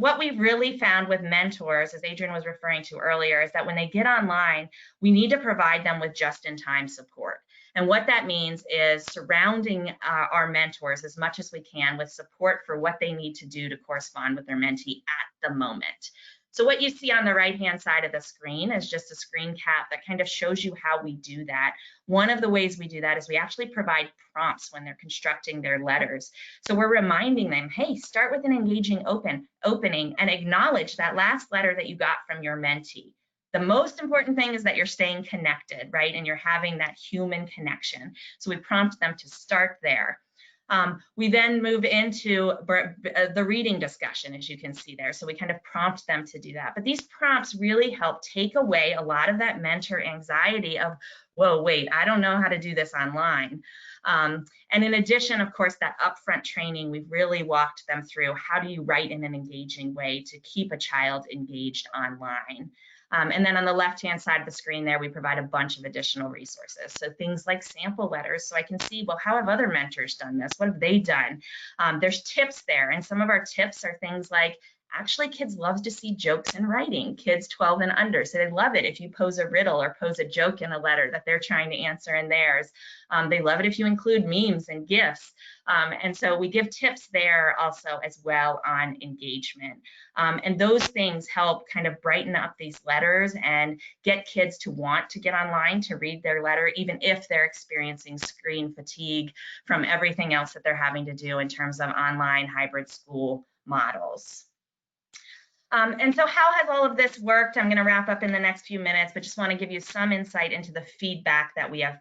what we've really found with mentors, as Adrian was referring to earlier, is that when they get online, we need to provide them with just-in-time support. And what that means is surrounding our mentors as much as we can with support for what they need to do to correspond with their mentee at the moment. So what you see on the right-hand side of the screen is just a screen cap that kind of shows you how we do that. One of the ways we do that is we actually provide prompts when they're constructing their letters. So we're reminding them, hey, start with an engaging opening and acknowledge that last letter that you got from your mentee. The most important thing is that you're staying connected, right? And you're having that human connection. So we prompt them to start there. We then move into the reading discussion, as you can see there. So we kind of prompt them to do that. But these prompts really help take away a lot of that mentor anxiety of, whoa, wait, I don't know how to do this online. And in addition, of course, that upfront training, we've really walked them through how do you write in an engaging way to keep a child engaged online. And then on the left-hand side of the screen there, we provide a bunch of additional resources. So things like sample letters, so I can see, well, how have other mentors done this? What have they done? There's tips there, and some of our tips are things like, actually, kids love to see jokes in writing, kids 12 and under. So they love it if you pose a riddle or pose a joke in a letter that they're trying to answer in theirs. They love it if you include memes and GIFs. And so we give tips there also as well on engagement. And those things help kind of brighten up these letters and get kids to want to get online to read their letter, even if they're experiencing screen fatigue from everything else that they're having to do in terms of online hybrid school models. And so how has all of this worked? I'm going to wrap up in the next few minutes, but just want to give you some insight into the feedback that we have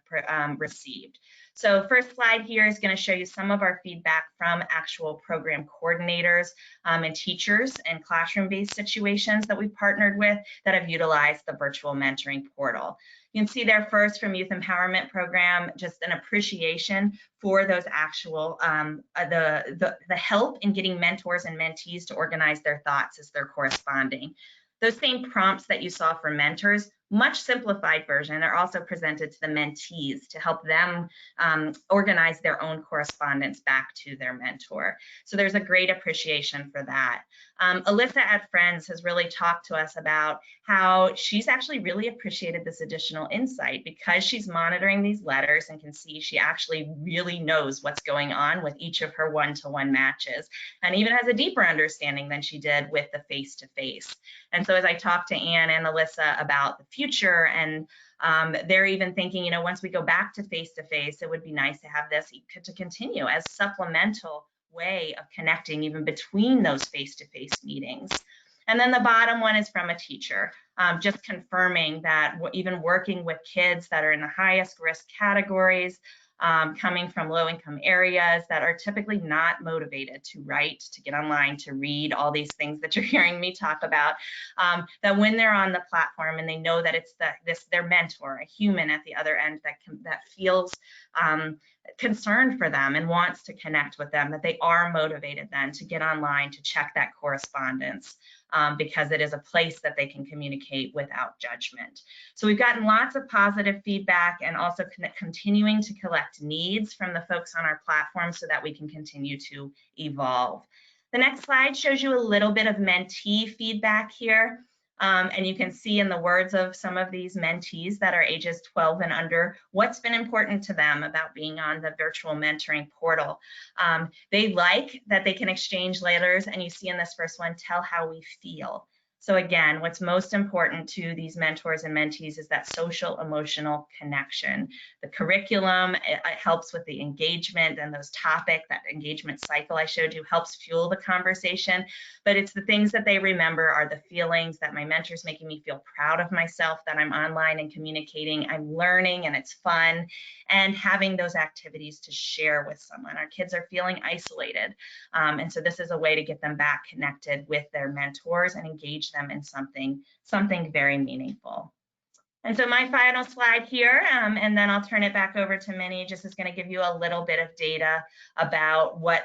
received. So first slide here is going to show you some of our feedback from actual program coordinators and teachers and classroom-based situations that we've partnered with that have utilized the virtual mentoring portal. You can see there first from Youth Empowerment Program, just an appreciation for those actual, the help in getting mentors and mentees to organize their thoughts as they're corresponding. Those same prompts that you saw for mentors, much simplified version, are also presented to the mentees to help them organize their own correspondence back to their mentor. So there's a great appreciation for that. Alyssa at Friends has really talked to us about how she's actually really appreciated this additional insight because she's monitoring these letters and can see she actually really knows what's going on with each of her one-to-one matches, and even has a deeper understanding than she did with the face-to-face. And so as I talked to Anne and Alyssa about the future, and they're even thinking, you know, once we go back to face-to-face, it would be nice to have this to continue as supplemental way of connecting even between those face-to-face meetings. And then the bottom one is from a teacher, just confirming that even working with kids that are in the highest risk categories, coming from low-income areas that are typically not motivated to write, to get online, to read, all these things that you're hearing me talk about, that when they're on the platform and they know that it's their mentor, a human at the other end that feels concerned for them and wants to connect with them, that they are motivated then to get online, to check that correspondence, because it is a place that they can communicate without judgment. So we've gotten lots of positive feedback and also continuing to collect needs from the folks on our platform so that we can continue to evolve. The next slide shows you a little bit of mentee feedback here. And you can see in the words of some of these mentees that are ages 12 and under, what's been important to them about being on the virtual mentoring portal. They like that they can exchange letters, and you see in this first one, tell how we feel. So again, what's most important to these mentors and mentees is that social emotional connection. The curriculum, it helps with the engagement and those topics, that engagement cycle I showed you helps fuel the conversation, but it's the things that they remember are the feelings that my mentor's making me feel proud of myself, that I'm online and communicating, I'm learning and it's fun, and having those activities to share with someone. Our kids are feeling isolated, and so this is a way to get them back connected with their mentors and engage them in something very meaningful. And so my final slide here, and then I'll turn it back over to Minnie, just is going to give you a little bit of data about what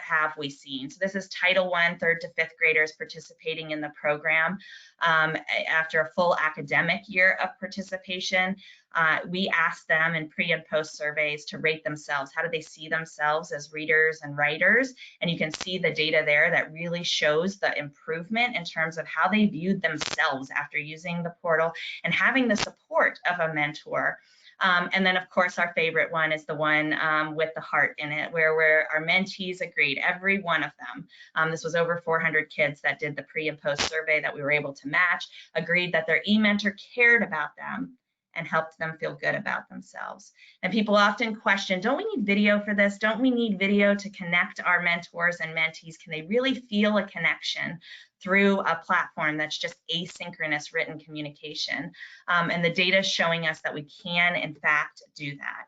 have we seen. So this is Title I, 3rd to 5th graders participating in the program. After a full academic year of participation, we asked them in pre and post surveys to rate themselves. How do they see themselves as readers and writers? And you can see the data there that really shows the improvement in terms of how they viewed themselves after using the portal and having the support of a mentor. And then, of course, our favorite one is the one with the heart in it, where our mentees agreed, every one of them. This was over 400 kids that did the pre and post survey that we were able to match, agreed that their e-mentor cared about them and helped them feel good about themselves. And people often question, don't we need video for this? Don't we need video to connect our mentors and mentees? Can they really feel a connection through a platform that's just asynchronous written communication? And the data is showing us that we can, in fact, do that.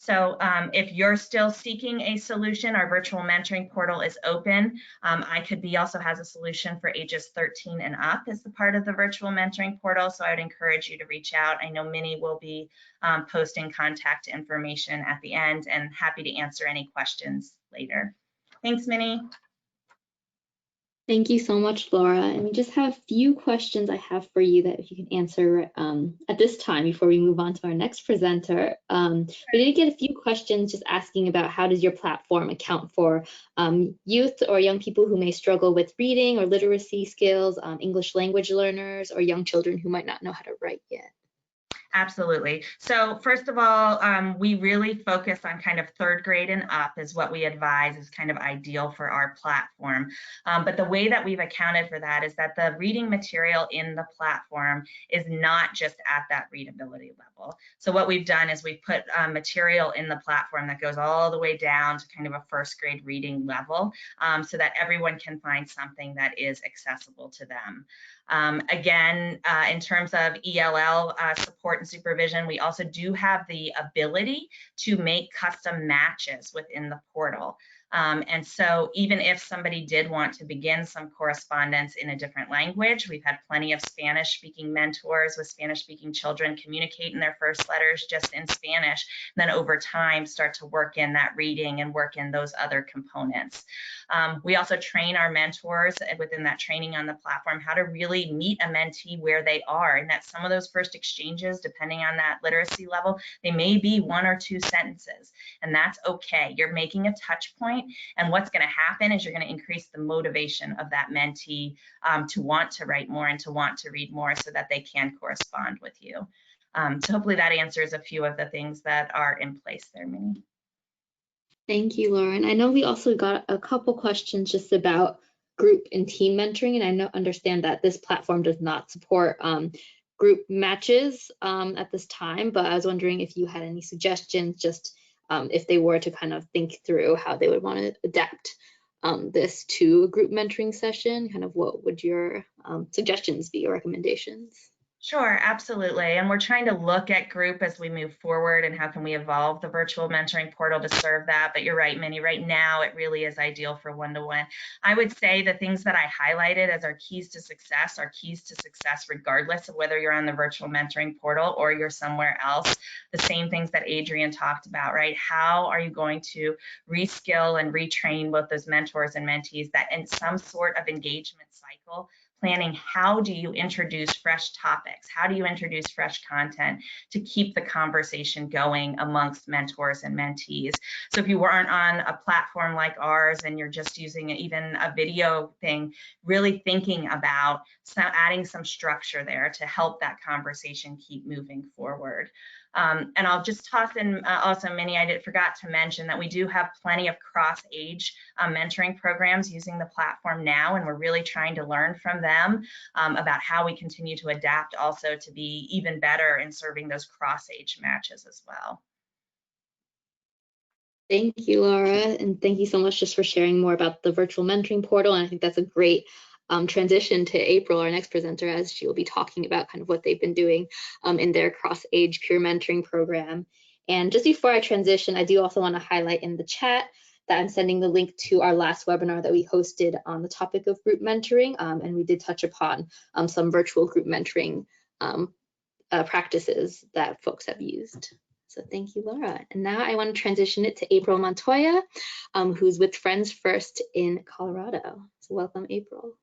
So if you're still seeking a solution, our virtual mentoring portal is open. I also has a solution for ages 13 and up as the part of the virtual mentoring portal. So I would encourage you to reach out. I know Minnie will be posting contact information at the end, and happy to answer any questions later. Thanks, Minnie. Thank you so much, Laura. And we just have a few questions I have for you that if you can answer at this time before we move on to our next presenter. We did get a few questions just asking about how does your platform account for youth or young people who may struggle with reading or literacy skills, English language learners, or young children who might not know how to write yet? Absolutely. So first of all, we really focus on kind of third grade and up is what we advise is kind of ideal for our platform. But the way that we've accounted for that is that the reading material in the platform is not just at that readability level. So what we've done is we've put material in the platform that goes all the way down to kind of a first grade reading level, so that everyone can find something that is accessible to them. Again, in terms of ELL support and supervision, we also do have the ability to make custom matches within the portal. And so even if somebody did want to begin some correspondence in a different language, we've had plenty of Spanish speaking mentors with Spanish speaking children communicate in their first letters just in Spanish, and then over time start to work in that reading and work in those other components. We also train our mentors within that training on the platform how to really meet a mentee where they are, and that some of those first exchanges, depending on that literacy level, they may be 1 or 2 sentences, and that's okay. You're making a touch point, and what's going to happen is you're going to increase the motivation of that mentee to want to write more and to want to read more so that they can correspond with you. So hopefully that answers a few of the things that are in place there, Minnie. Thank you, Lauren. I know we also got a couple questions just about group and team mentoring, and I understand that this platform does not support group matches at this time, but I was wondering if you had any suggestions, just if they were to kind of think through how they would want to adapt this to a group mentoring session, kind of what would your suggestions be or recommendations? Sure, absolutely. And we're trying to look at group as we move forward and how can we evolve the virtual mentoring portal to serve that. But you're right, Minnie, right now it really is ideal for one-to-one. I would say the things that I highlighted as our keys to success are keys to success regardless of whether you're on the virtual mentoring portal or you're somewhere else. The same things that Adrian talked about, right? How are you going to reskill and retrain both those mentors and mentees that in some sort of engagement cycle, planning how do you introduce fresh topics? How do you introduce fresh content to keep the conversation going amongst mentors and mentees? So if you weren't on a platform like ours and you're just using even a video thing, really thinking about adding some structure there to help that conversation keep moving forward. And I'll just toss in also, Minnie, I forgot to mention that we do have plenty of cross-age mentoring programs using the platform now, and we're really trying to learn from them about how we continue to adapt also to be even better in serving those cross-age matches as well. Thank you, Laura, and thank you so much just for sharing more about the virtual mentoring portal. And I think that's a great transition to April, our next presenter, as she will be talking about kind of what they've been doing in their cross-age peer mentoring program. And just before I transition, I do also want to highlight in the chat that I'm sending the link to our last webinar that we hosted on the topic of group mentoring, and we did touch upon some virtual group mentoring practices that folks have used. So thank you, Laura. And now I want to transition it to April Montoya, who's with Friends First in Colorado. So welcome, April.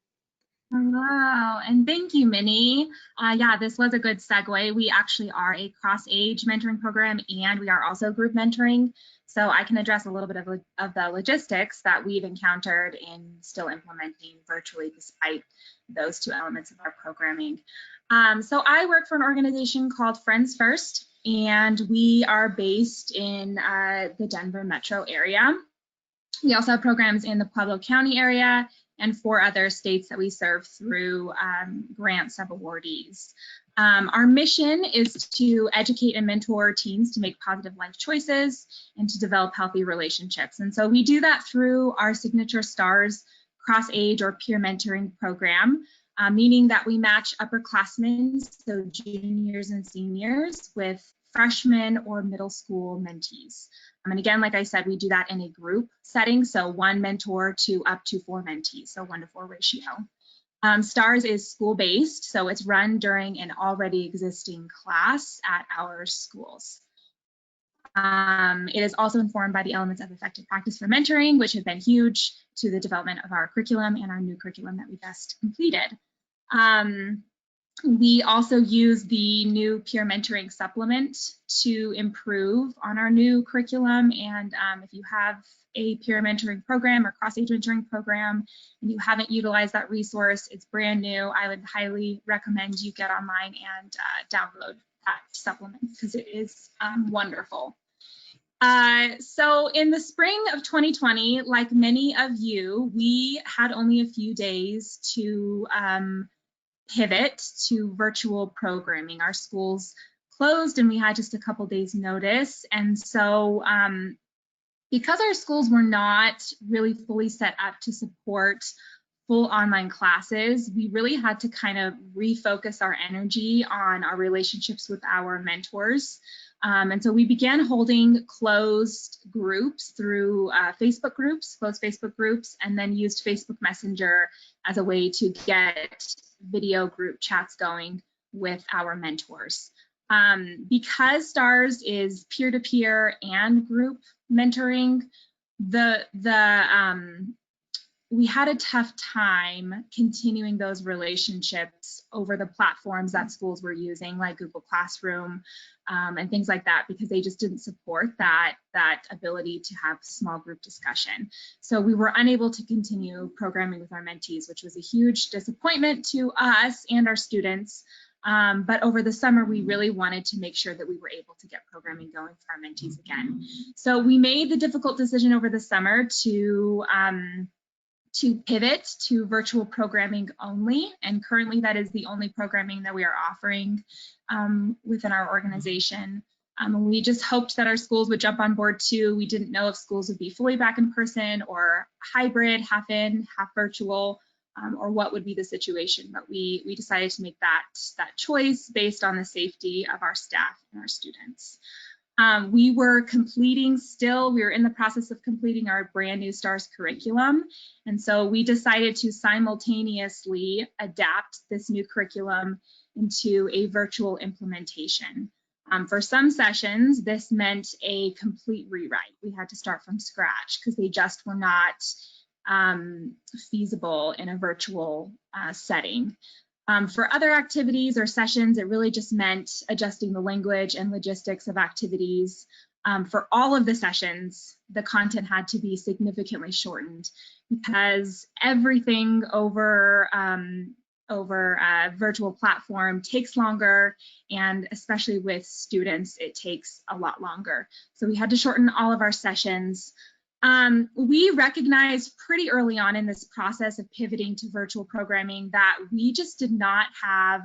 Hello, and thank you, Minnie. Yeah, this was a good segue. We actually are a cross-age mentoring program, and we are also group mentoring. So I can address a little bit of the logistics that we've encountered in still implementing virtually despite those 2 elements of our programming. So I work for an organization called Friends First, and we are based in the Denver metro area. We also have programs in the Pueblo County area and 4 other states that we serve through grant sub-awardees. Our mission is to educate and mentor teens to make positive life choices and to develop healthy relationships. And so we do that through our signature STARS cross-age or peer mentoring program, meaning that we match upperclassmen, so juniors and seniors, with freshmen or middle school mentees. And again, like I said, we do that in a group setting, so 1 mentor to up to 4 mentees, so 1-to-4 ratio. STARS is school-based, so it's run during an already existing class at our schools. It is also informed by the elements of effective practice for mentoring, which have been huge to the development of our curriculum and our new curriculum that we just completed. We also use the new peer mentoring supplement to improve on our new curriculum. And if you have a peer mentoring program or cross-age mentoring program and you haven't utilized that resource, it's brand new. I would highly recommend you get online and download that supplement because it is wonderful. So in the spring of 2020, like many of you, we had only a few days to pivot to virtual programming. Our schools closed and we had just a couple days notice. And so because our schools were not really fully set up to support full online classes, we really had to kind of refocus our energy on our relationships with our mentors. And so we began holding closed groups through Facebook groups, closed Facebook groups, and then used Facebook Messenger as a way to get video group chats going with our mentors. Because STARS is peer-to-peer and group mentoring, we had a tough time continuing those relationships over the platforms that schools were using, like Google Classroom and things like that, because they just didn't support that ability to have small group discussion. So we were unable to continue programming with our mentees, which was a huge disappointment to us and our students. But over the summer, we really wanted to make sure that we were able to get programming going for our mentees again. So we made the difficult decision over the summer to pivot to virtual programming only. And currently that is the only programming that we are offering within our organization. We just hoped that our schools would jump on board too. We didn't know if schools would be fully back in person or hybrid, half in, half virtual, or what would be the situation. But we decided to make that choice based on the safety of our staff and our students. We were in the process of completing our brand new STARS curriculum. And so we decided to simultaneously adapt this new curriculum into a virtual implementation. For some sessions, this meant a complete rewrite. We had to start from scratch because they just were not feasible in a virtual setting. For other activities or sessions, it really just meant adjusting the language and logistics of activities. For all of the sessions, the content had to be significantly shortened because everything over a virtual platform takes longer, and especially with students, it takes a lot longer. So we had to shorten all of our sessions. We recognized pretty early on in this process of pivoting to virtual programming that we just did not have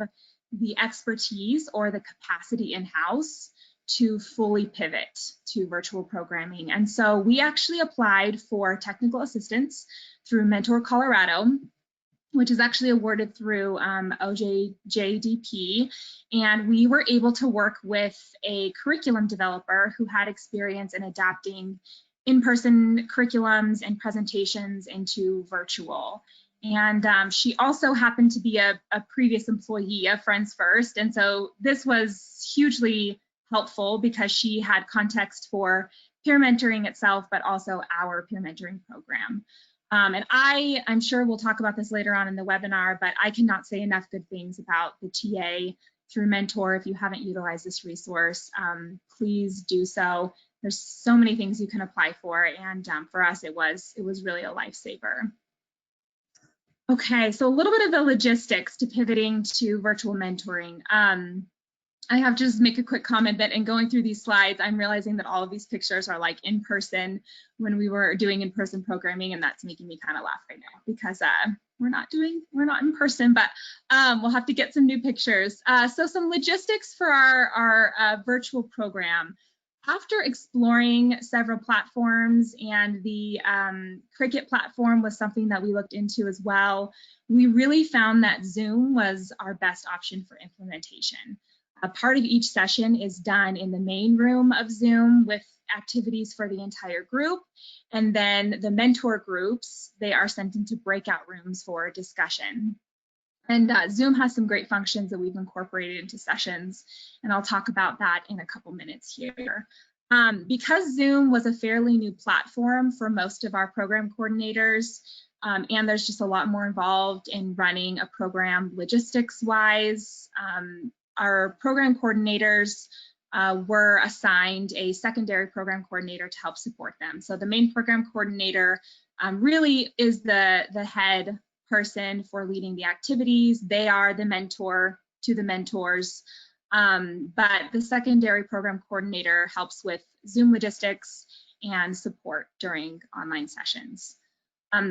the expertise or the capacity in-house to fully pivot to virtual programming. And so we actually applied for technical assistance through Mentor Colorado, which is actually awarded through OJJDP. And we were able to work with a curriculum developer who had experience in adapting in-person curriculums and presentations into virtual. And she also happened to be a previous employee of Friends First. And so this was hugely helpful because she had context for peer mentoring itself, but also our peer mentoring program. And I'm sure we'll talk about this later on in the webinar, but I cannot say enough good things about the TA through Mentor. If you haven't utilized this resource, please do so. There's so many things you can apply for, and for us, it was really a lifesaver. Okay, so a little bit of the logistics to pivoting to virtual mentoring. I have to just make a quick comment that in going through these slides, I'm realizing that all of these pictures are like in person when we were doing in-person programming, and that's making me kind of laugh right now because we're not in person, but we'll have to get some new pictures. So some logistics for our virtual program. After exploring several platforms, and the Cricut platform was something that we looked into as well, we really found that Zoom was our best option for implementation. A part of each session is done in the main room of Zoom with activities for the entire group. And then the mentor groups, they are sent into breakout rooms for discussion. And Zoom has some great functions that we've incorporated into sessions, and I'll talk about that in a couple minutes here. Because Zoom was a fairly new platform for most of our program coordinators, and there's just a lot more involved in running a program logistics-wise, our program coordinators were assigned a secondary program coordinator to help support them. So the main program coordinator really is the head person for leading the activities. They are the mentor to the mentors, but the secondary program coordinator helps with Zoom logistics and support during online sessions.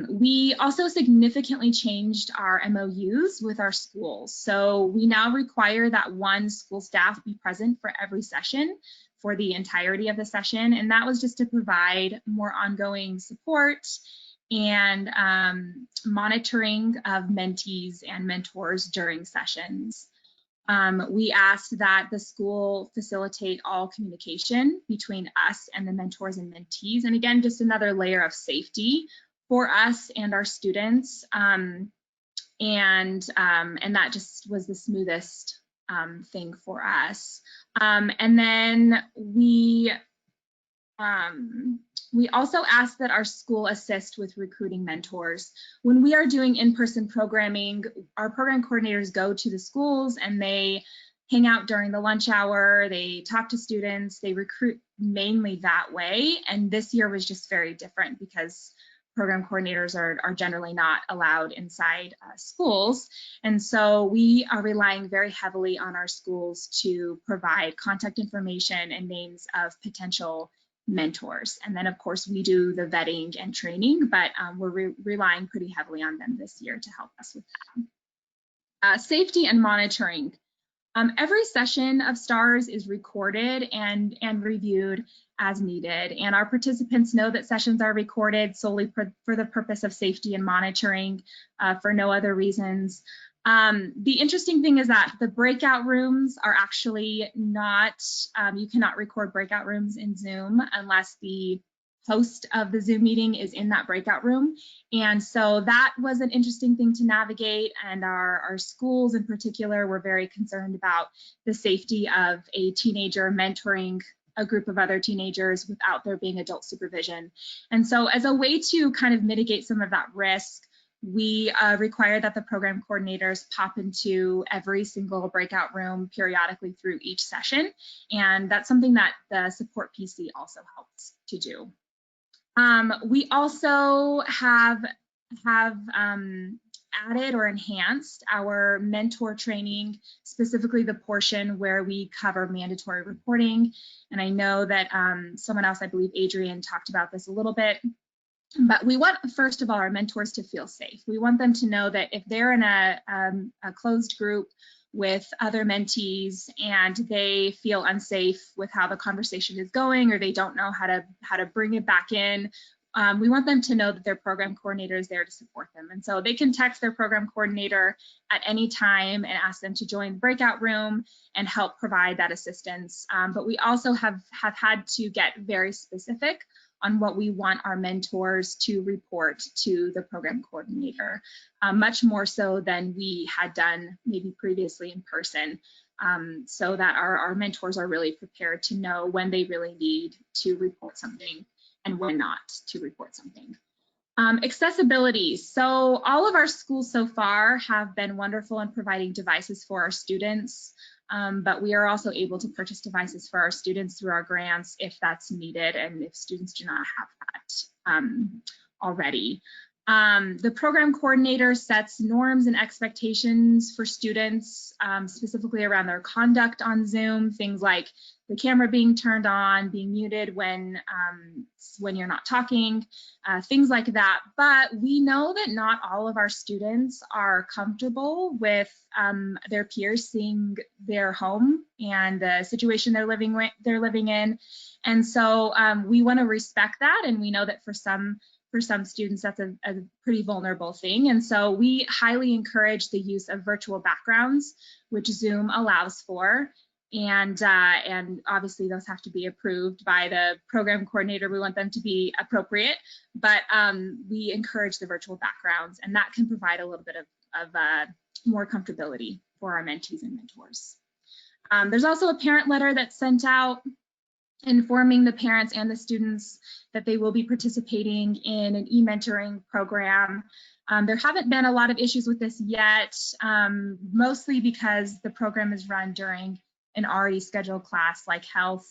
We also significantly changed our MOUs with our schools. So we now require that one school staff be present for every session for the entirety of the session. And that was just to provide more ongoing support and monitoring of mentees and mentors during sessions. We asked that the school facilitate all communication between us and the mentors and mentees. And again, just another layer of safety for us and our students, and that just was the smoothest thing for us. And then we also asked that our school assist with recruiting mentors. When we are doing in-person programming, our program coordinators go to the schools and they hang out during the lunch hour, they talk to students, they recruit mainly that way. And this year was just very different because program coordinators are generally not allowed inside schools. And so we are relying very heavily on our schools to provide contact information and names of potential mentors. And then of course we do the vetting and training, but we're relying pretty heavily on them this year to help us with that. Safety and monitoring. Every session of STARS is recorded and reviewed as needed, and our participants know that sessions are recorded solely for the purpose of safety and monitoring, for no other reasons. The interesting thing is that the breakout rooms are actually not, you cannot record breakout rooms in Zoom unless the host of the Zoom meeting is in that breakout room. And so that was an interesting thing to navigate, and our schools in particular were very concerned about the safety of a teenager mentoring a group of other teenagers without there being adult supervision. And so as a way to kind of mitigate some of that risk, we require that the program coordinators pop into every single breakout room periodically through each session. And that's something that the support PC also helps to do. We also have added or enhanced our mentor training, specifically the portion where we cover mandatory reporting. And I know that someone else, I believe Adrian, talked about this a little bit. But we want, first of all, our mentors to feel safe. We want them to know that if they're in a closed group with other mentees and they feel unsafe with how the conversation is going, or they don't know how to bring it back in, we want them to know that their program coordinator is there to support them. And so they can text their program coordinator at any time and ask them to join the breakout room and help provide that assistance. But we also have had to get very specific on what we want our mentors to report to the program coordinator, much more so than we had done maybe previously in person, so that our mentors are really prepared to know when they really need to report something and when not to report something. Accessibility. So all of our schools so far have been wonderful in providing devices for our students, but we are also able to purchase devices for our students through our grants if that's needed and if students do not have that already. The program coordinator sets norms and expectations for students, specifically around their conduct on Zoom, things like the camera being turned on, being muted when you're not talking, things like that. But we know that not all of our students are comfortable with their peers seeing their home and the situation they're living in. And so we want to respect that, and we know that for some students, that's a pretty vulnerable thing. And so we highly encourage the use of virtual backgrounds, which Zoom allows for. And obviously those have to be approved by the program coordinator. We want them to be appropriate, but we encourage the virtual backgrounds, and that can provide a little bit of more comfortability for our mentees and mentors. There's also a parent letter that's sent out informing the parents and the students that they will be participating in an e-mentoring program. There haven't been a lot of issues with this yet, mostly because the program is run during an already scheduled class like health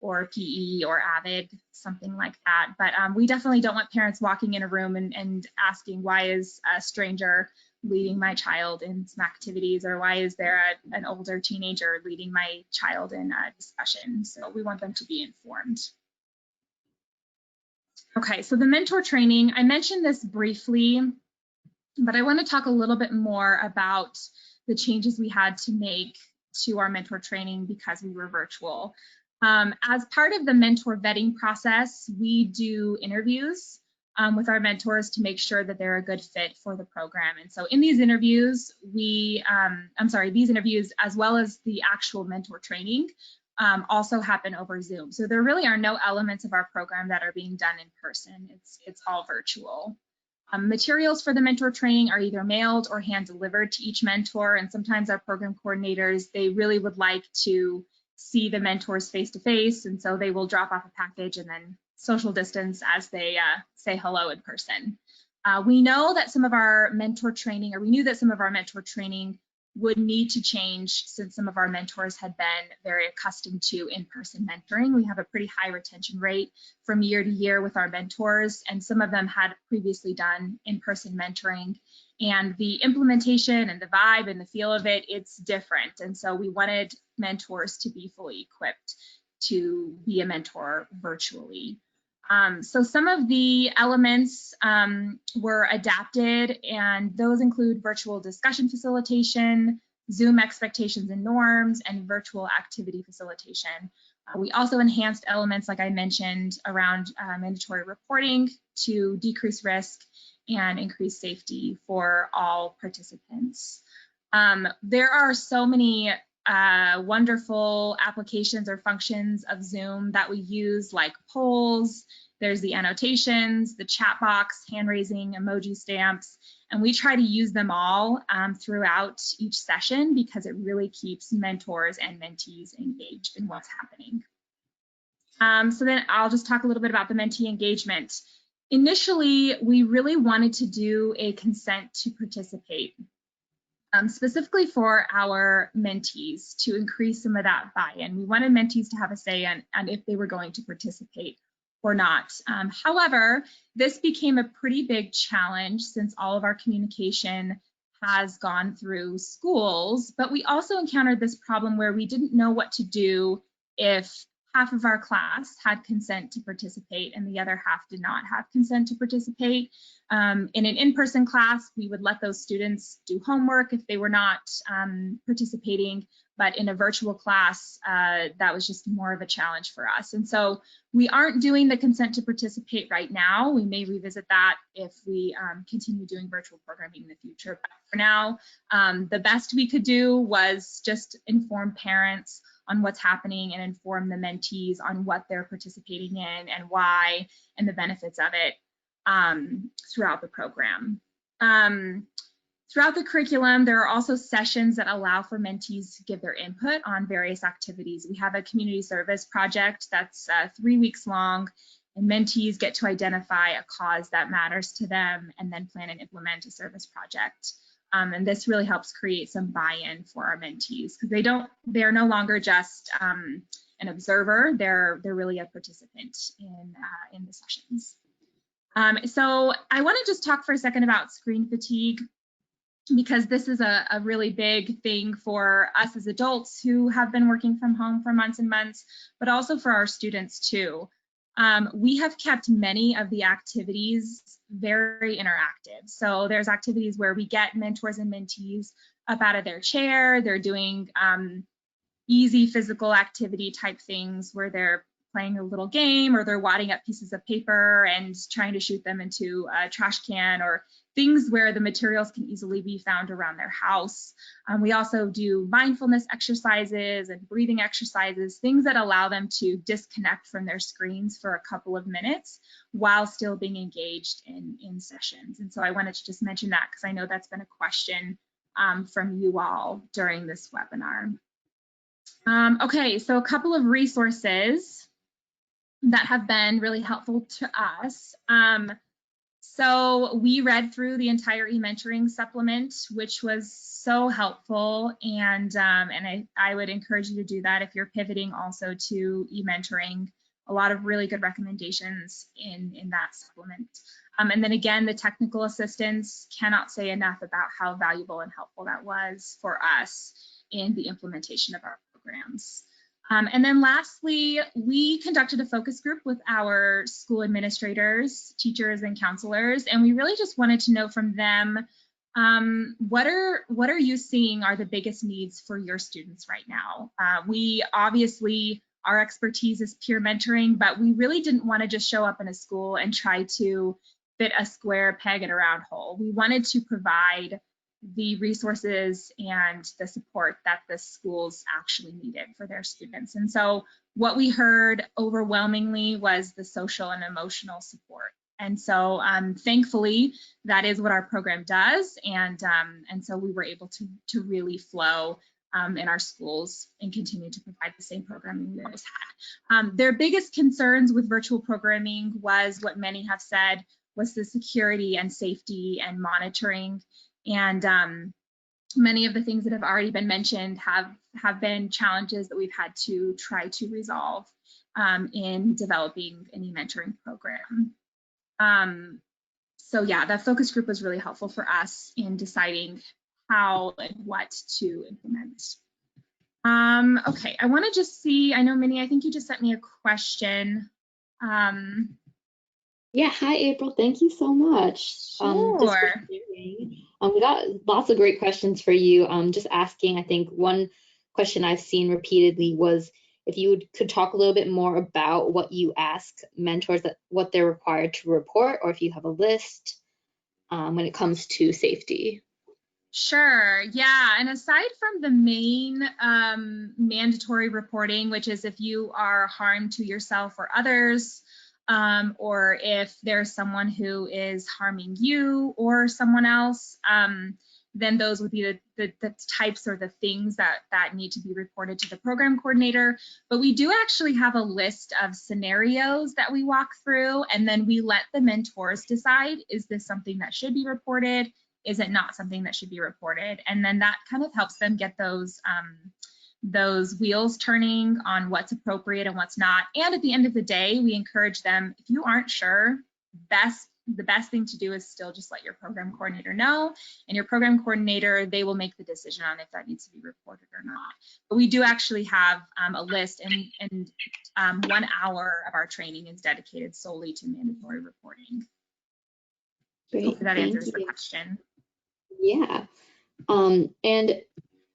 or PE or AVID, something like that. But we definitely don't want parents walking in a room and asking, why is a stranger leading my child in some activities, or why is there an older teenager leading my child in a discussion? So we want them to be informed. Okay, so the mentor training, I mentioned this briefly, but I want to talk a little bit more about the changes we had to make to our mentor training because we were virtual. As part of the mentor vetting process, we do interviews with our mentors to make sure that they're a good fit for the program. And so in these interviews, these interviews, as well as the actual mentor training, also happen over Zoom. So there really are no elements of our program that are being done in person. It's all virtual. Materials for the mentor training are either mailed or hand delivered to each mentor. And sometimes our program coordinators, they really would like to see the mentors face to face. And so they will drop off a package and then social distance as they say hello in person. We know that some of our mentor training, or we knew that some of our mentor training would need to change since some of our mentors had been very accustomed to in-person mentoring. We have a pretty high retention rate from year to year with our mentors, and some of them had previously done in-person mentoring. And the implementation and the vibe and the feel of it, it's different. And so we wanted mentors to be fully equipped to be a mentor virtually. So some of the elements were adapted, and those include virtual discussion facilitation, Zoom expectations and norms, and virtual activity facilitation. We also enhanced elements, like I mentioned, around mandatory reporting to decrease risk and increase safety for all participants. There are so many wonderful applications or functions of Zoom that we use, like polls, there's the annotations, the chat box, hand raising, emoji stamps, and we try to use them all throughout each session because it really keeps mentors and mentees engaged in what's happening. So then I'll just talk a little bit about the mentee engagement. Initially, we really wanted to do a consent to participate. Specifically for our mentees to increase some of that buy-in. We wanted mentees to have a say on if they were going to participate or not. However, this became a pretty big challenge since all of our communication has gone through schools, but we also encountered this problem where we didn't know what to do if half of our class had consent to participate and the other half did not have consent to participate. In an in-person class, we would let those students do homework if they were not participating, but in a virtual class, that was just more of a challenge for us. And so we aren't doing the consent to participate right now. We may revisit that if we continue doing virtual programming in the future. But for now, the best we could do was just inform parents on what's happening and inform the mentees on what they're participating in and why and the benefits of it throughout the program. Throughout the curriculum, there are also sessions that allow for mentees to give their input on various activities. We have a community service project that's 3 weeks long, and mentees get to identify a cause that matters to them and then plan and implement a service project. And this really helps create some buy-in for our mentees because they're no longer just an observer, they're really a participant in the sessions. So I want to just talk for a second about screen fatigue, because this is a really big thing for us as adults who have been working from home for months and months, but also for our students too. We have kept many of the activities very interactive. So there's activities where we get mentors and mentees up out of their chair. They're doing easy physical activity type things where they're playing a little game, or they're wadding up pieces of paper and trying to shoot them into a trash can, or things where the materials can easily be found around their house. We also do mindfulness exercises and breathing exercises, things that allow them to disconnect from their screens for a couple of minutes while still being engaged in sessions. And so I wanted to just mention that because I know that's been a question from you all during this webinar. Okay, so a couple of resources that have been really helpful to us. So we read through the entire e-mentoring supplement, which was so helpful, and I would encourage you to do that if you're pivoting also to e-mentoring. A lot of really good recommendations in that supplement. And then again, the technical assistance, cannot say enough about how valuable and helpful that was for us in the implementation of our programs. And then lastly, we conducted a focus group with our school administrators, teachers, and counselors, and we really just wanted to know from them, what are you seeing are the biggest needs for your students right now? We obviously, our expertise is peer mentoring, but we really didn't want to just show up in a school and try to fit a square peg in a round hole. We wanted to provide the resources and the support that the schools actually needed for their students. And so what we heard overwhelmingly was the social and emotional support. And so thankfully, that is what our program does. And so we were able to really flow in our schools and continue to provide the same programming we always had. Their biggest concerns with virtual programming was what many have said was the security and safety and monitoring. And many of the things that have already been mentioned have been challenges that we've had to try to resolve in developing an e-mentoring program. So yeah, that focus group was really helpful for us in deciding how and what to implement. Okay, I want to just see, I know Minnie, I think you just sent me a question. Yeah, hi April, thank you so much. Sure. We got lots of great questions for you. Just asking, I think one question I've seen repeatedly was if you could talk a little bit more about what you ask mentors, what they're required to report, or if you have a list when it comes to safety. Sure, yeah, and aside from the main mandatory reporting, which is if you are harmed to yourself or others, or if there's someone who is harming you or someone else, then those would be the types or the things that need to be reported to the program coordinator. But we do actually have a list of scenarios that we walk through, and then we let the mentors decide, is this something that should be reported? Is it not something that should be reported? And then that kind of helps them get those wheels turning on what's appropriate and what's not. And at the end of the day, we encourage them, if you aren't sure, the best thing to do is still just let your program coordinator know, and your program coordinator, they will make the decision on if that needs to be reported or not. But we do actually have a list, and 1 hour of our training is dedicated solely to mandatory reporting. Great, hopefully that answers you. The question. Yeah, and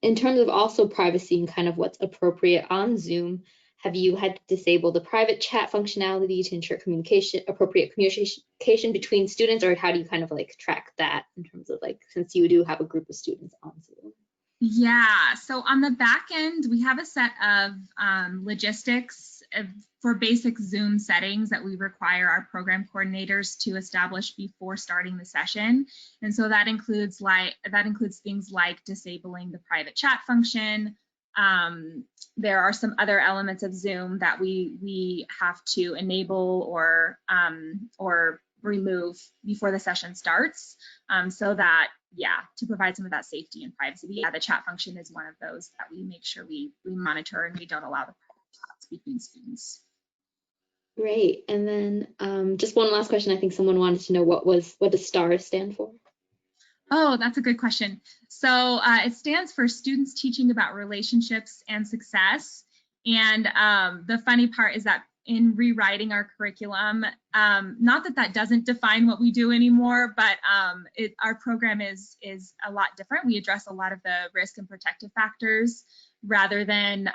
in terms of also privacy and kind of what's appropriate on Zoom, have you had to disable the private chat functionality to ensure appropriate communication between students, or how do you kind of like track that in terms of like, since you do have a group of students on Zoom? Yeah, so on the back end, we have a set of logistics for basic Zoom settings that we require our program coordinators to establish before starting the session. And so that includes things like disabling the private chat function. There are some other elements of Zoom that we have to enable or remove before the session starts, so that, yeah, to provide some of that safety and privacy. But yeah, the chat function is one of those that we make sure we monitor, and we don't allow the private chats between students. Great. And then just one last question. I think someone wanted to know what does STAR stand for? Oh, that's a good question. So it stands for Students Teaching About Relationships and Success. And the funny part is that in rewriting our curriculum, not that that doesn't define what we do anymore, but our program is a lot different. We address a lot of the risk and protective factors rather than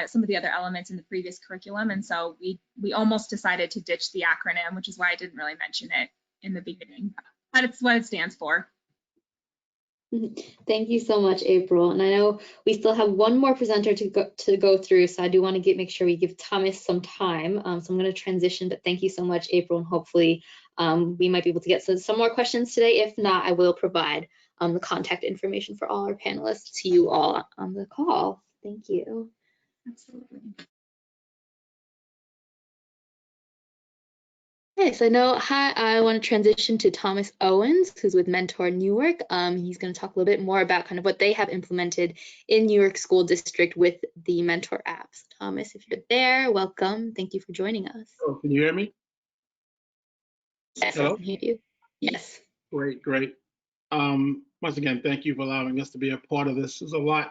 some of the other elements in the previous curriculum. And so we almost decided to ditch the acronym, which is why I didn't really mention it in the beginning, but it's what it stands for. Thank you so much, April. And I know we still have one more presenter to go through, so I do want to make sure we give Thomas some time. So I'm going to transition, but thank you so much, April, and hopefully we might be able to get some more questions today. If not, I will provide the contact information for all our panelists to you all on the call. Thank you. Absolutely. Okay, so now I want to transition to Thomas Owens, who's with Mentor Newark. He's going to talk a little bit more about kind of what they have implemented in Newark School District with the Mentor app. So Thomas, if you're there, welcome. Thank you for joining us. Oh, can you hear me? Yes, Hello? I can hear you. Yes. Great, great. Once again, thank you for allowing us to be a part of this. There's a lot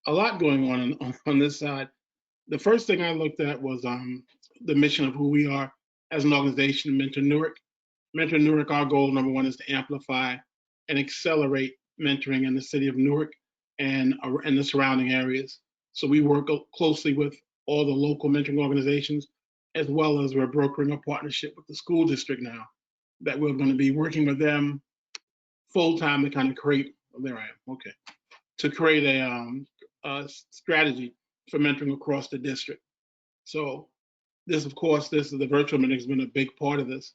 going on this side. The first thing I looked at was the mission of who we are as an organization, Mentor Newark. Mentor Newark, our goal, number one, is to amplify and accelerate mentoring in the city of Newark and the surrounding areas. So we work closely with all the local mentoring organizations, as well as we're brokering a partnership with the school district now, that we're going to be working with them full time to kind of create, there I am, okay, to create a strategy for mentoring across the district. So this, of course, this is the virtual mentoring has been a big part of this.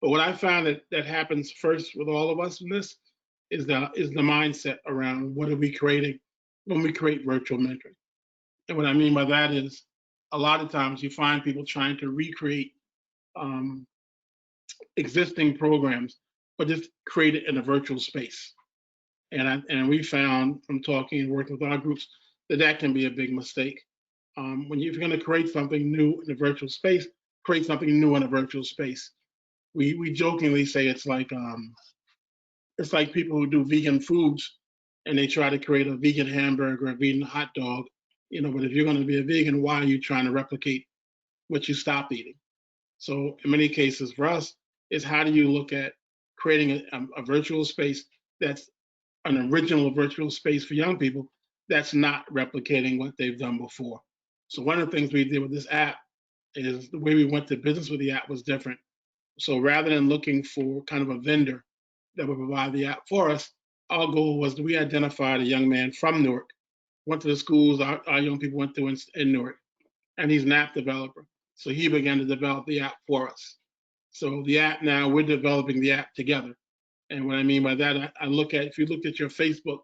But what I found that happens first with all of us in this is the mindset around what are we creating when we create virtual mentoring. And what I mean by that is a lot of times you find people trying to recreate existing programs, but just create it in a virtual space. And we found from talking and working with our groups that can be a big mistake. When you're going to create something new in a virtual space, create something new in a virtual space. We jokingly say it's like people who do vegan foods and they try to create a vegan hamburger, a vegan hot dog, but if you're going to be a vegan, why are you trying to replicate what you stop eating? So in many cases for us is how do you look at creating a virtual space that's an original virtual space for young people that's not replicating what they've done before. So one of the things we did with this app is the way we went to business with the app was different. So rather than looking for kind of a vendor that would provide the app for us, our goal was that we identified a young man from Newark, went to the schools our young people went to in Newark, and he's an app developer. So he began to develop the app for us. So the app now, we're developing the app together. And what I mean by that, I look at, if you looked at your Facebook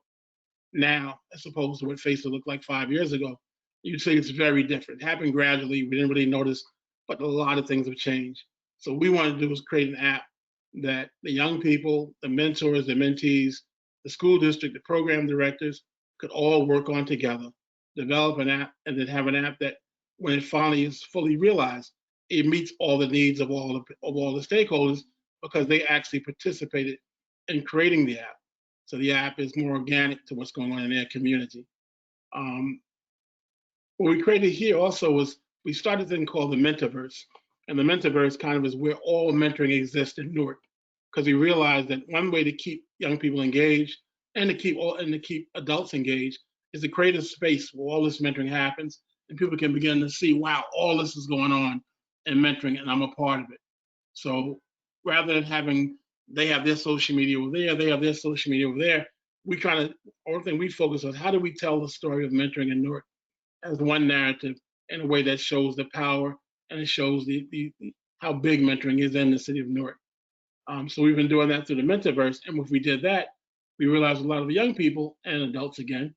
now, as opposed to what Facebook looked like 5 years ago, you'd say it's very different. It happened gradually. We didn't really notice, but a lot of things have changed. So what we wanted to do was create an app that the young people, the mentors, the mentees, the school district, the program directors could all work on together, develop an app, and then have an app that when it finally is fully realized, it meets all the needs of all the stakeholders because they actually participated in creating the app. So the app is more organic to what's going on in their community. What we created here also was we started a thing called the Mentiverse. And the Mentiverse kind of is where all mentoring exists in Newark, because we realized that one way to keep young people engaged and to keep adults engaged is to create a space where all this mentoring happens and people can begin to see, wow, all this is going on in mentoring and I'm a part of it. So rather than having they have their social media over there, they have their social media over there, one thing we focus on, how do we tell the story of mentoring in Newark as one narrative in a way that shows the power and it shows how big mentoring is in the city of Newark. So we've been doing that through the Mentiverse, and if we did that, we realized a lot of the young people and adults, again,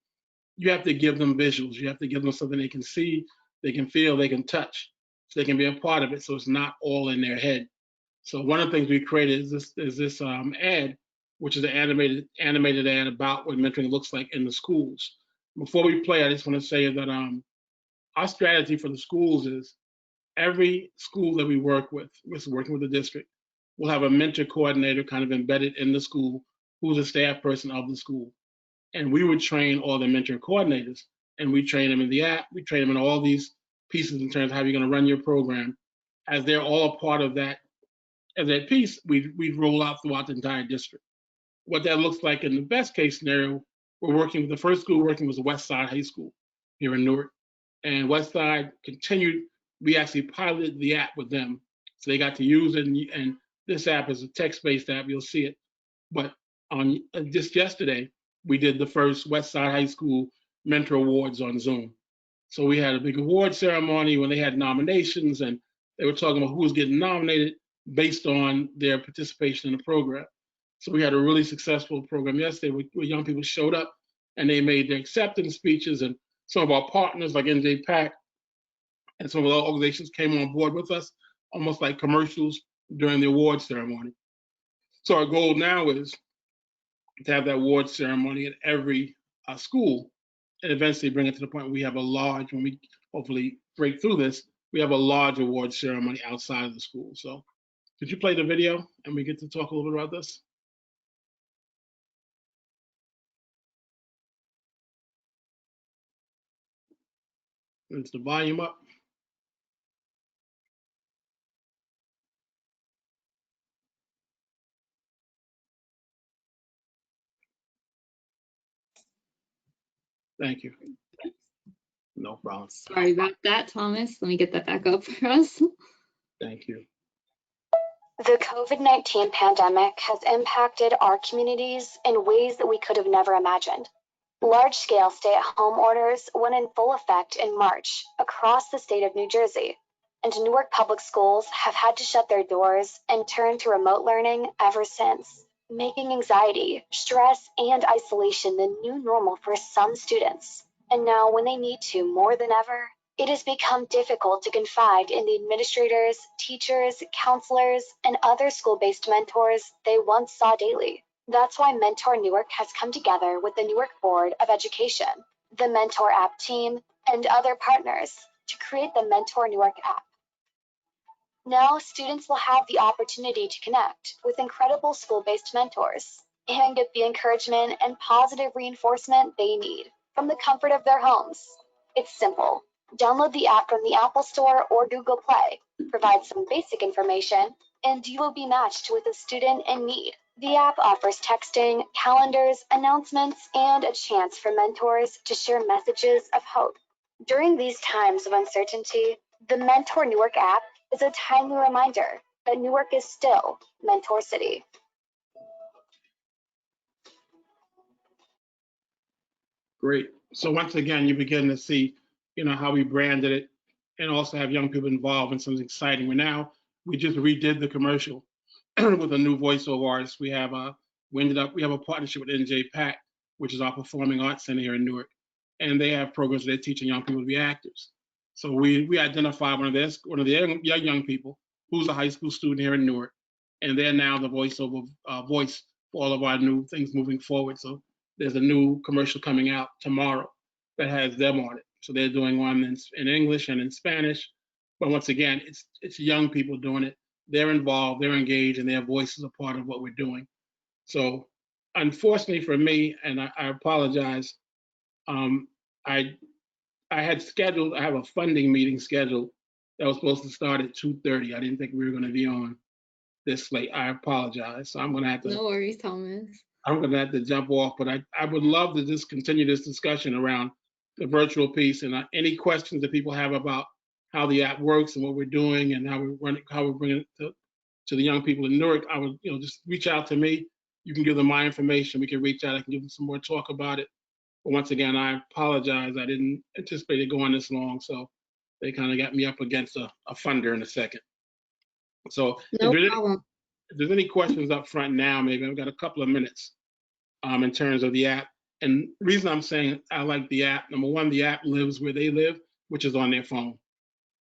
you have to give them visuals. You have to give them something they can see, they can feel, they can touch, so they can be a part of it, so it's not all in their head. So one of the things we created is this ad, which is an animated ad about what mentoring looks like in the schools. Before we play, I just want to say that our strategy for the schools is every school that we work with, we're working with the district, will have a mentor coordinator kind of embedded in the school who's a staff person of the school. And we would train all the mentor coordinators, and we train them in the app, we train them in all these pieces in terms of how you're going to run your program. As they're all a part of that, as that piece, we roll out throughout the entire district. What that looks like in the best case scenario, we're working with the first school working was West Side High School here in Newark. And West Side continued, we actually piloted the app with them. So they got to use it, and this app is a text-based app, you'll see it. But on just yesterday, we did the first West Side High School Mentor Awards on Zoom. So we had a big award ceremony when they had nominations, and they were talking about who was getting nominated based on their participation in the program. So we had a really successful program yesterday where young people showed up and they made their acceptance speeches, and some of our partners like NJPAC and some of the organizations came on board with us, almost like commercials during the award ceremony. So our goal now is to have that award ceremony at every school and eventually bring it to the point where we have a large, when we hopefully break through this, we have a large award ceremony outside of the school. So could you play the video and we get to talk a little bit about this? Is the volume up? Thank you. No problem. Sorry about that, Thomas. Let me get that back up for us. Thank you. The COVID-19 pandemic has impacted our communities in ways that we could have never imagined. Large-scale stay-at-home orders went in full effect in March across the state of New Jersey, and Newark Public Schools have had to shut their doors and turn to remote learning ever since, making anxiety, stress, and isolation the new normal for some students. And now, when they need to more than ever, it has become difficult to confide in the administrators, teachers, counselors, and other school-based mentors they once saw daily. That's why Mentor Newark has come together with the Newark Board of Education, the Mentor app team, and other partners to create the Mentor Newark app. Now, students will have the opportunity to connect with incredible school-based mentors and get the encouragement and positive reinforcement they need from the comfort of their homes. It's simple. Download the app from the Apple Store or Google Play, provide some basic information, and you will be matched with a student in need. The app offers texting, calendars, announcements, and a chance for mentors to share messages of hope. During these times of uncertainty, the Mentor Newark app is a timely reminder that Newark is still Mentor City. Great. So once again, you begin to see, how we branded it and also have young people involved in something exciting. We just redid the commercial with a new voiceover artist. We have a partnership with NJPAC, which is our performing arts center here in Newark. And they have programs that they're teaching young people to be actors. So we identified one of the young people who's a high school student here in Newark. And they're now the voiceover voice for all of our new things moving forward. So there's a new commercial coming out tomorrow that has them on it. So they're doing one in English and in Spanish. But once again, it's young people doing it. They're involved, they're engaged, and their voice is a part of what we're doing. So unfortunately for me, and I apologize, I have a funding meeting scheduled that was supposed to start at 2:30. I didn't think we were going to be on this late. I apologize. So I'm going to have to. No worries, Thomas. I'm going to have to jump off, but I would love to just continue this discussion around the virtual piece, and any questions that people have about how the app works and what we're doing and how we're bringing it to the young people in Newark. I would just reach out to me. You can give them my information. We can reach out. I can give them some more talk about it. But once again, I apologize. I didn't anticipate it going this long, so they kind of got me up against a funder in a second. So No problem. if there's any questions up front now, maybe I've got a couple of minutes in terms of the app. And the reason I'm saying I like the app, number one, the app lives where they live, which is on their phone.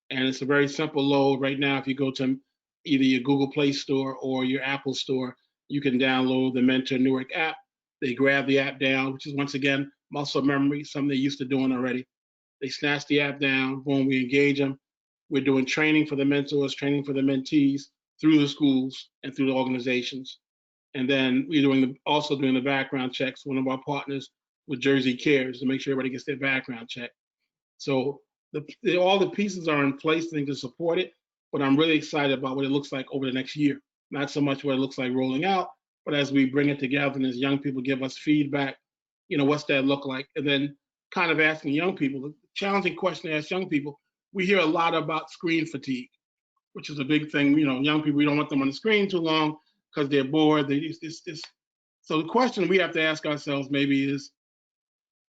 And it's a very simple load. Right now, if you go to either your Google Play Store or your Apple Store, you can download the Mentor Newark app. They grab the app down, which is, once again, muscle memory, something they're used to doing already. They snatch the app down, boom, we engage them. We're doing training for the mentors, training for the mentees through the schools and through the organizations. And then we're also doing the background checks. One of our partners with Jersey Cares to make sure everybody gets their background check. So all the pieces are in place, I think, to support it. But I'm really excited about what it looks like over the next year. Not so much what it looks like rolling out, but as we bring it together and as young people give us feedback, what's that look like? And then kind of asking young people, the challenging question to ask young people, we hear a lot about screen fatigue, which is a big thing. Young people, we don't want them on the screen too long because they're bored. So the question we have to ask ourselves maybe is,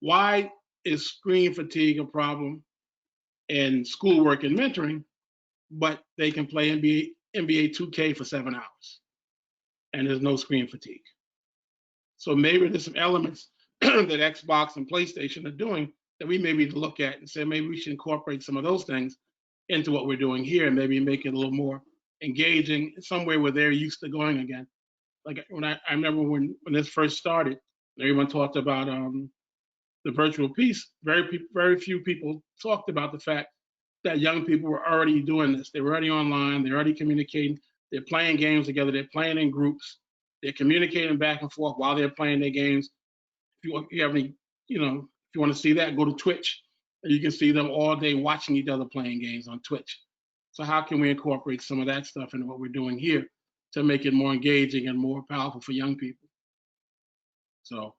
why is screen fatigue a problem in schoolwork and mentoring, but they can play NBA 2K for 7 hours and there's no screen fatigue? So maybe there's some elements that Xbox and PlayStation are doing that we maybe need to look at and say maybe we should incorporate some of those things into what we're doing here and maybe make it a little more engaging, somewhere where they're used to going again. Like when I remember when this first started, everyone talked about the virtual piece. Very few people talked about the fact that young people were already doing this. They were already online. They're already communicating. They're playing games together. They're playing in groups. They're communicating back and forth while they're playing their games. If you have any, if you want to see that, go to Twitch. And you can see them all day watching each other playing games on Twitch. So how can we incorporate some of that stuff into what we're doing here to make it more engaging and more powerful for young people? So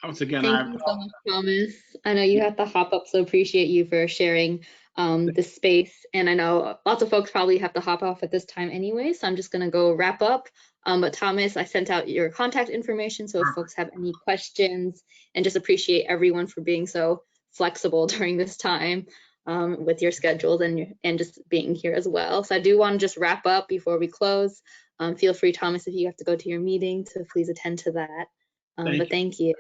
once again, thank you so much, Thomas. I know you have to hop up, so appreciate you for sharing the space. And I know lots of folks probably have to hop off at this time anyway, so I'm just going to go wrap up. But Thomas, I sent out your contact information, so if folks have any questions, and just appreciate everyone for being so flexible during this time with your schedules and just being here as well. So I do want to just wrap up before we close. Feel free, Thomas, if you have to go to your meeting, to please attend to that. Thank you.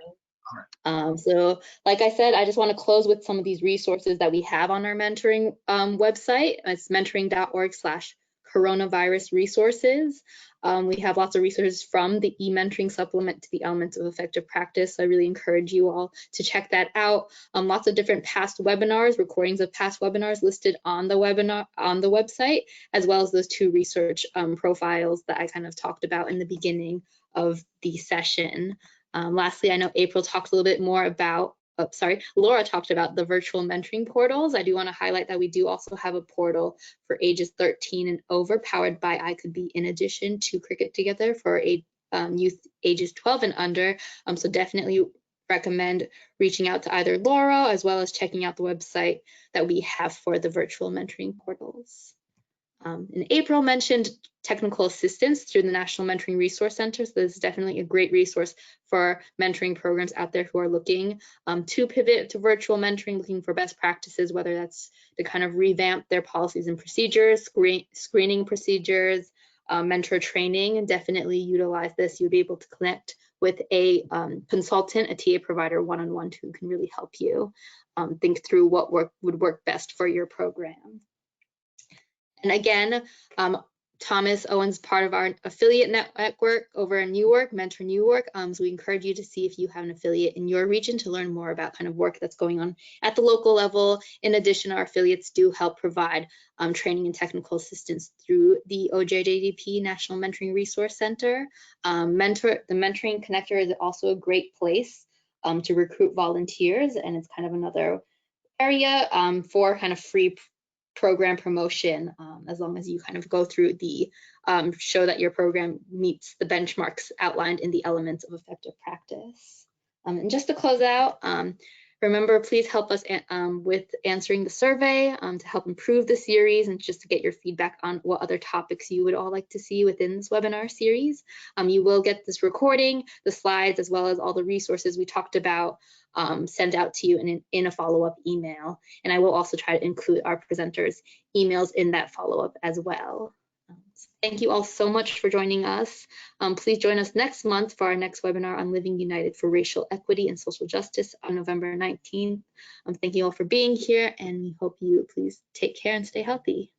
So like I said, I just want to close with some of these resources that we have on our mentoring website. It's mentoring.org/coronavirus resources. We have lots of resources from the e-mentoring supplement to the elements of effective practice. So I really encourage you all to check that out. Lots of different past webinars, recordings of past webinars listed on the website, as well as those 2 research profiles that I kind of talked about in the beginning of the session. Lastly, I know April talked a little bit more about, Laura talked about the virtual mentoring portals. I do want to highlight that we do also have a portal for ages 13 and over, powered by I Could Be, in addition to Cricket Together for youth ages 12 and under. So definitely recommend reaching out to either Laura as well as checking out the website that we have for the virtual mentoring portals. And April mentioned technical assistance through the National Mentoring Resource Center. So this is definitely a great resource for mentoring programs out there who are looking to pivot to virtual mentoring, looking for best practices, whether that's to kind of revamp their policies and procedures, screening procedures, mentor training, and definitely utilize this. You'll be able to connect with a consultant, a TA provider one-on-one who can really help you think through what would work best for your program. And again, Thomas Owen's part of our affiliate network over in Newark, Mentor Newark. So we encourage you to see if you have an affiliate in your region to learn more about kind of work that's going on at the local level. In addition, our affiliates do help provide training and technical assistance through the OJJDP National Mentoring Resource Center. The Mentoring Connector is also a great place to recruit volunteers, and it's kind of another area for kind of free program promotion, as long as you kind of go through the show that your program meets the benchmarks outlined in the elements of effective practice. And just to close out, remember, please help us with answering the survey to help improve the series and just to get your feedback on what other topics you would all like to see within this webinar series. You will get this recording, the slides, as well as all the resources we talked about sent out to you in a follow-up email. And I will also try to include our presenters' emails in that follow-up as well. So thank you all so much for joining us. Please join us next month for our next webinar on Living United for Racial Equity and Social Justice on November 19th. Thank you all for being here, and we hope you please take care and stay healthy.